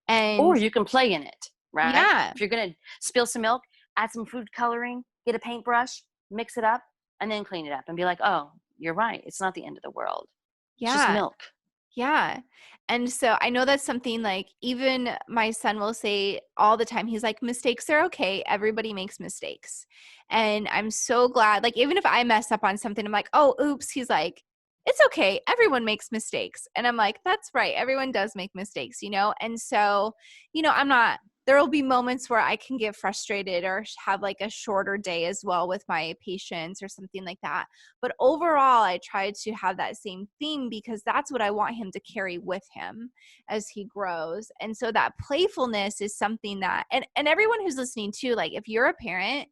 Or
And
you can play in it, right?
yeah,
If you're going to spill some milk, add some food coloring, get a paintbrush, mix it up, and then clean it up and be like, oh, you're right. It's not the end of the world. It's just
yeah.
milk.
Yeah. And so I know that's something like even my son will say all the time. He's like, mistakes are okay. Everybody makes mistakes. And I'm so glad, like, even if I mess up on something, I'm like, oh, oops. He's like, it's okay. Everyone makes mistakes. And I'm like, that's right. Everyone does make mistakes. And so, there will be moments where I can get frustrated or have like a shorter day as well with my patients or something like that. But overall, I try to have that same theme because that's what I want him to carry with him as he grows. And so that playfulness is something that, and everyone who's listening too, like, if you're a parent,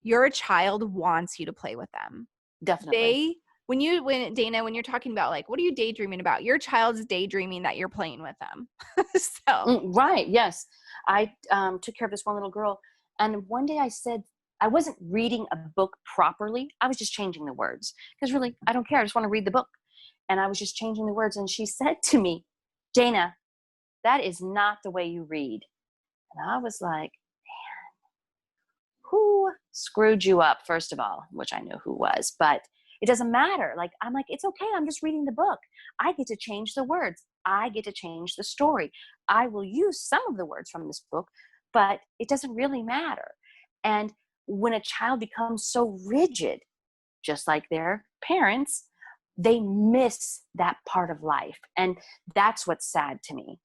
your child wants you to play with them.
Definitely.
When Dana, when you're talking about like, what are you daydreaming about? Your child's daydreaming that you're playing with them. So
Right. Yes. I took care of this one little girl. And one day I said, I wasn't reading a book properly. I was just changing the words because really, I don't care. I just want to read the book. And I was just changing the words. And she said to me, Dana, that is not the way you read. And I was like, who screwed you up, first of all, which I know who was, but it doesn't matter. Like, I'm like, it's okay. I'm just reading the book. I get to change the words. I get to change the story. I will use some of the words from this book, but it doesn't really matter. And when a child becomes so rigid, just like their parents, they miss that part of life. And that's what's sad to me.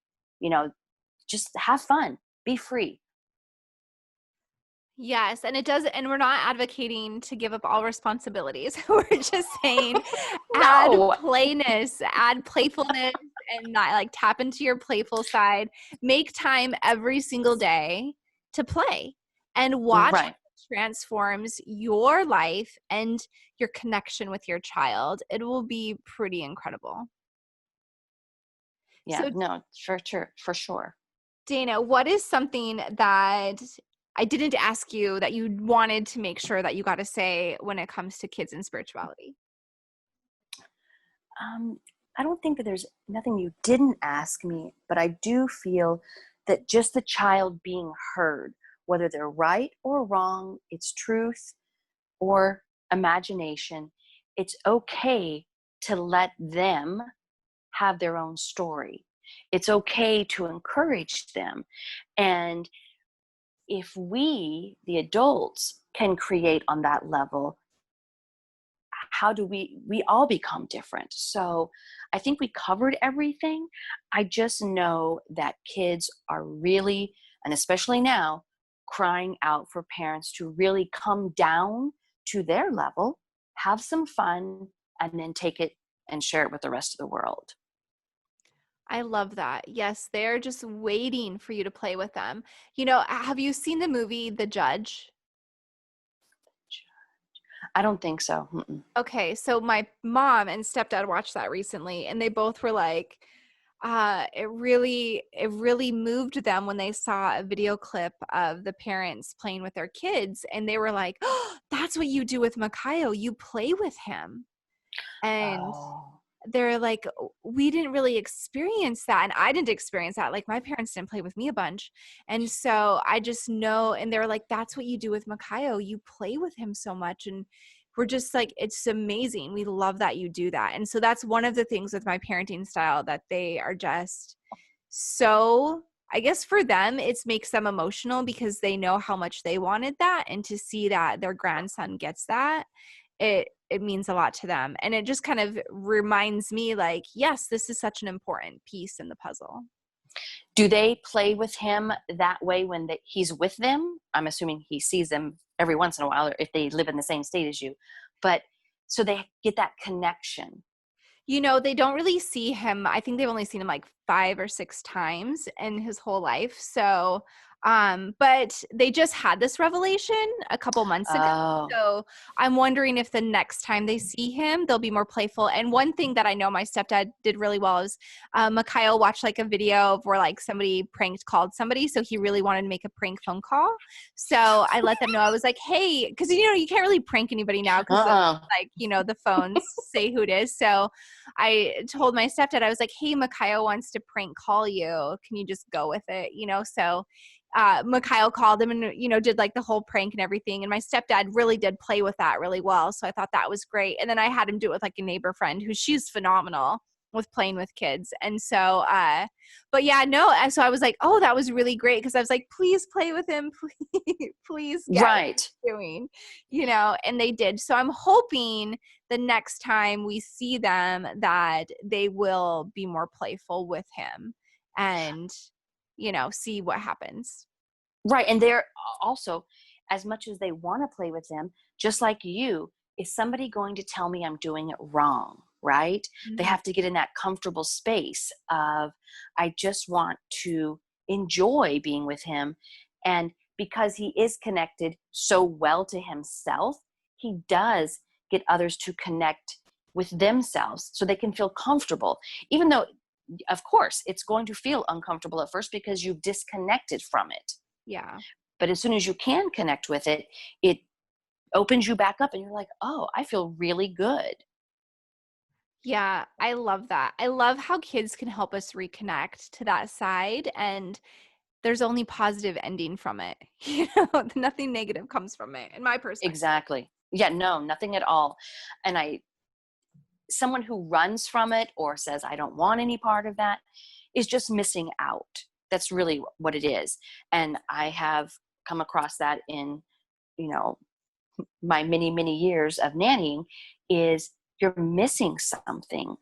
Just have fun, be free.
Yes, and it does, and we're not advocating to give up all responsibilities. We're just saying add
No.
playness, add playfulness, and not like tap into your playful side. Make time every single day to play and watch how
Right.
it transforms your life and your connection with your child. It will be pretty incredible.
Yeah.
So,
No, for sure. For sure.
Dana, what is something that I didn't ask you that you wanted to make sure that you got to say when it comes to kids and spirituality?
Um, I don't think that there's nothing you didn't ask me, but I do feel that just the child being heard, whether they're right or wrong, it's truth or imagination, it's okay to let them have their own story. It's okay to encourage them. And if we, the adults, can create on that level, how do we all become different? So I think we covered everything. I just know that kids are really, and especially now, crying out for parents to really come down to their level, have some fun, and then take it and share it with the rest of the world.
I love that. Yes, they're just waiting for you to play with them. You know, have you seen the movie The Judge?
I don't think so. Mm-mm.
Okay, so my mom and stepdad watched that recently and they both were like, it really moved them when they saw a video clip of the parents playing with their kids and they were like, oh, that's what you do with Makayo. You play with him. And
Oh,
they're like, we didn't really experience that. And I didn't experience that. Like my parents didn't play with me a bunch. And so I just know, and they're like, that's what you do with Makayo. You play with him so much. And we're just like, it's amazing. We love that you do that. And so that's one of the things with my parenting style that they are just so, I guess for them, it makes them emotional because they know how much they wanted that. And to see that their grandson gets that, it means a lot to them. And it just kind of reminds me like, yes, this is such an important piece in the puzzle.
do they play with him that way when he's with them? I'm assuming he sees them every once in a while, or if they live in the same state as you. But so they get that connection.
You know, they don't really see him. I think they've only seen him like 5 or 6 times in his whole life. So, but they just had this revelation a couple months ago.
Oh,
So I'm wondering if the next time they see him, they'll be more playful. And one thing that I know my stepdad did really well is Mikhail watched like a video of where like somebody pranked called somebody. So he really wanted to make a prank phone call. So I let them know. I was like, hey, because you know, you can't really prank anybody now because of
uh-uh.
like, you know, the phones say who it is. So I told my stepdad, I was like, hey, Mikhail wants to prank call you. Can you just go with it? You know, so Mikhail called him and, you know, did like the whole prank and everything. And my stepdad really did play with that really well. So I thought that was great. And then I had him do it with like a neighbor friend who she's phenomenal with playing with kids. And so, but yeah, no. And so I was like, oh, that was really great. Cause I was like, please play with him. Please get what
Right.
he's doing, you know, and they did. So I'm hoping the next time we see them that they will be more playful with him and, you know, see what happens.
Right. And they're also, as much as they want to play with them, just like you, is somebody going to tell me I'm doing it wrong? Right. They
Mhm.
have to get in that comfortable space of, I just want to enjoy being with him. And because he is connected so well to himself, he does get others to connect with themselves so they can feel comfortable, even though, of course, it's going to feel uncomfortable at first because you've disconnected from it.
Yeah.
But as soon as you can connect with it, it opens you back up and you're like, oh, I feel really good.
Yeah, I love that. I love how kids can help us reconnect to that side and there's only positive ending from it. You know, nothing negative comes from it in my perspective.
Exactly. Yeah, no, nothing at all. And someone who runs from it or says, I don't want any part of that is just missing out. That's really what it is. And I have come across that in, you know, my many, many years of nannying is you're missing something.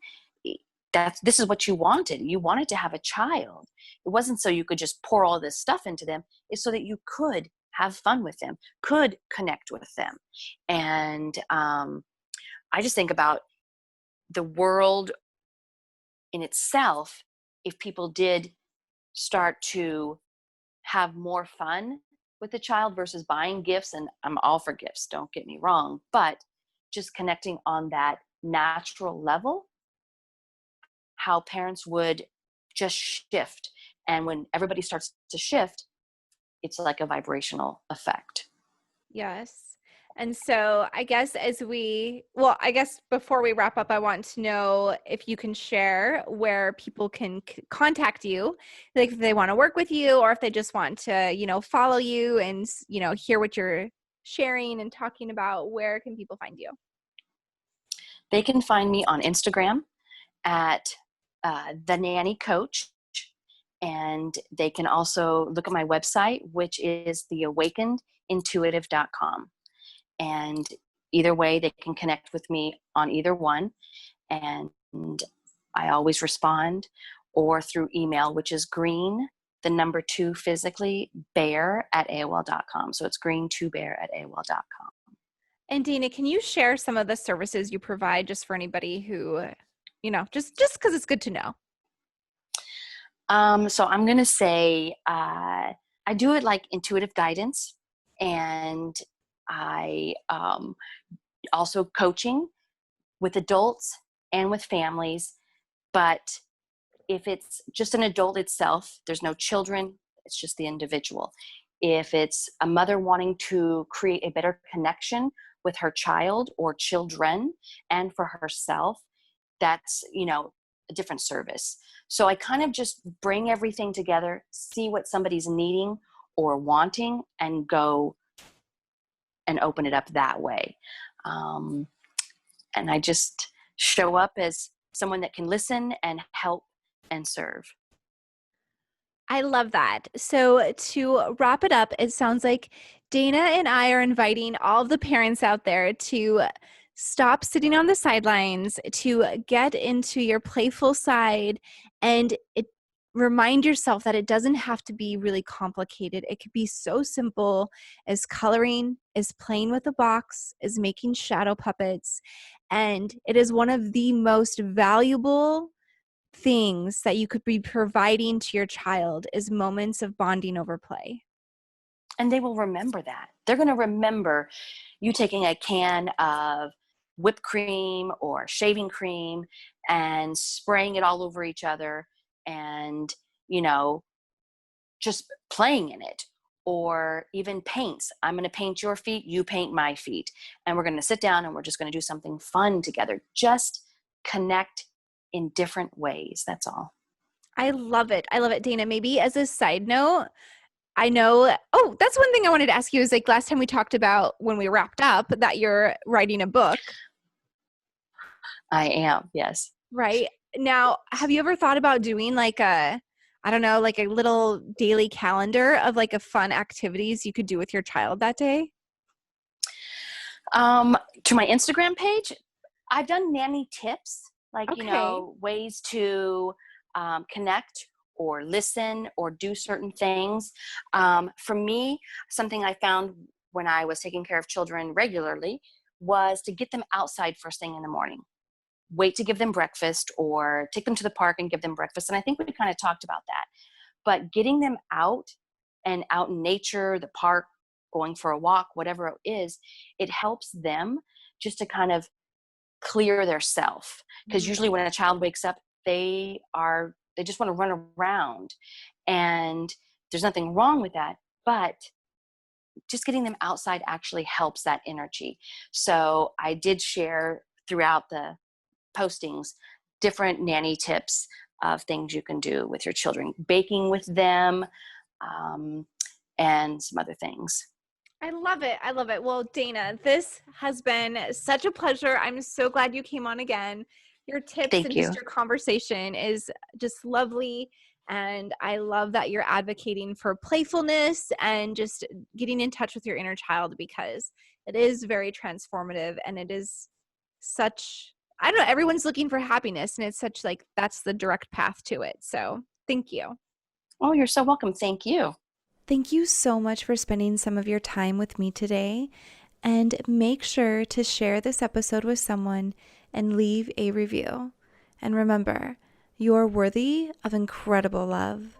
This is what you wanted. You wanted to have a child. It wasn't so you could just pour all this stuff into them. It's so that you could have fun with them, could connect with them. And I just think about the world in itself, if people did start to have more fun with the child versus buying gifts. And I'm all for gifts, don't get me wrong, but just connecting on that natural level, how parents would just shift. And when everybody starts to shift, it's like a vibrational effect.
Yes. And so I guess well, I guess before we wrap up, I want to know if you can share where people can contact you, like if they want to work with you or if they just want to, follow you and, hear what you're sharing and talking about. Where can people find you?
They can find me on Instagram at the nanny coach, and they can also look at my website, which is theawakenedintuitive.com. And either way, they can connect with me on either one, and I always respond, or through email, which is green, the number 2 physically, bear at AOL.com. So it's green2bear at AOL.com.
And Dina, can you share some of the services you provide just for anybody who, just because it's good to know?
So I'm going to say I do it like intuitive guidance, and I also coaching with adults and with families. But if it's just an adult itself, there's no children, it's just the individual. If it's a mother wanting to create a better connection with her child or children and for herself, that's, a different service. So I kind of just bring everything together, see what somebody's needing or wanting, and go and open it up that way. And I just show up as someone that can listen and help and serve.
I love that. So to wrap it up, it sounds like Dana and I are inviting all of the parents out there to stop sitting on the sidelines, to get into your playful side, and remind yourself that it doesn't have to be really complicated. It could be so simple as coloring, as playing with a box, as making shadow puppets. And it is one of the most valuable things that you could be providing to your child is moments of bonding over play.
And they will remember that. They're going to remember you taking a can of whipped cream or shaving cream and spraying it all over each other, and, just playing in it. Or even paints. I'm going to paint your feet, you paint my feet. And we're going to sit down and we're just going to do something fun together. Just connect in different ways. That's all.
I love it. I love it, Dana. Maybe as a side note, I know, oh, that's one thing I wanted to ask you is like last time we talked about when we wrapped up that you're writing a book.
I am, yes.
Right. Now, have you ever thought about doing like I don't know, like a little daily calendar of like a fun activities you could do with your child that day?
To my Instagram page, I've done nanny tips, like,
Okay.
ways to connect or listen or do certain things. For me, something I found when I was taking care of children regularly was to get them outside first thing in the morning. Wait to give them breakfast or take them to the park and give them breakfast. And I think we kind of talked about that. But getting them out and out in nature, the park, going for a walk, whatever it is, it helps them just to kind of clear their self. Because
Mhm.
usually when a child wakes up, they just want to run around. And there's nothing wrong with that. But just getting them outside actually helps that energy. So I did share throughout the postings different nanny tips of things you can do with your children, baking with them, um, and some other things.
I love it. I love it. Well, Dana, this has been such a pleasure. I'm so glad you came on again. Your tips
Thank
and just
you.
your conversation is just lovely. And I love that you're advocating for playfulness and just getting in touch with your inner child because it is very transformative and it is such, I don't know, everyone's looking for happiness and it's such like that's the direct path to it. So thank you.
Oh, you're so welcome. Thank you.
Thank you so much for spending some of your time with me today. And make sure to share this episode with someone and leave a review. And remember, you're worthy of incredible love.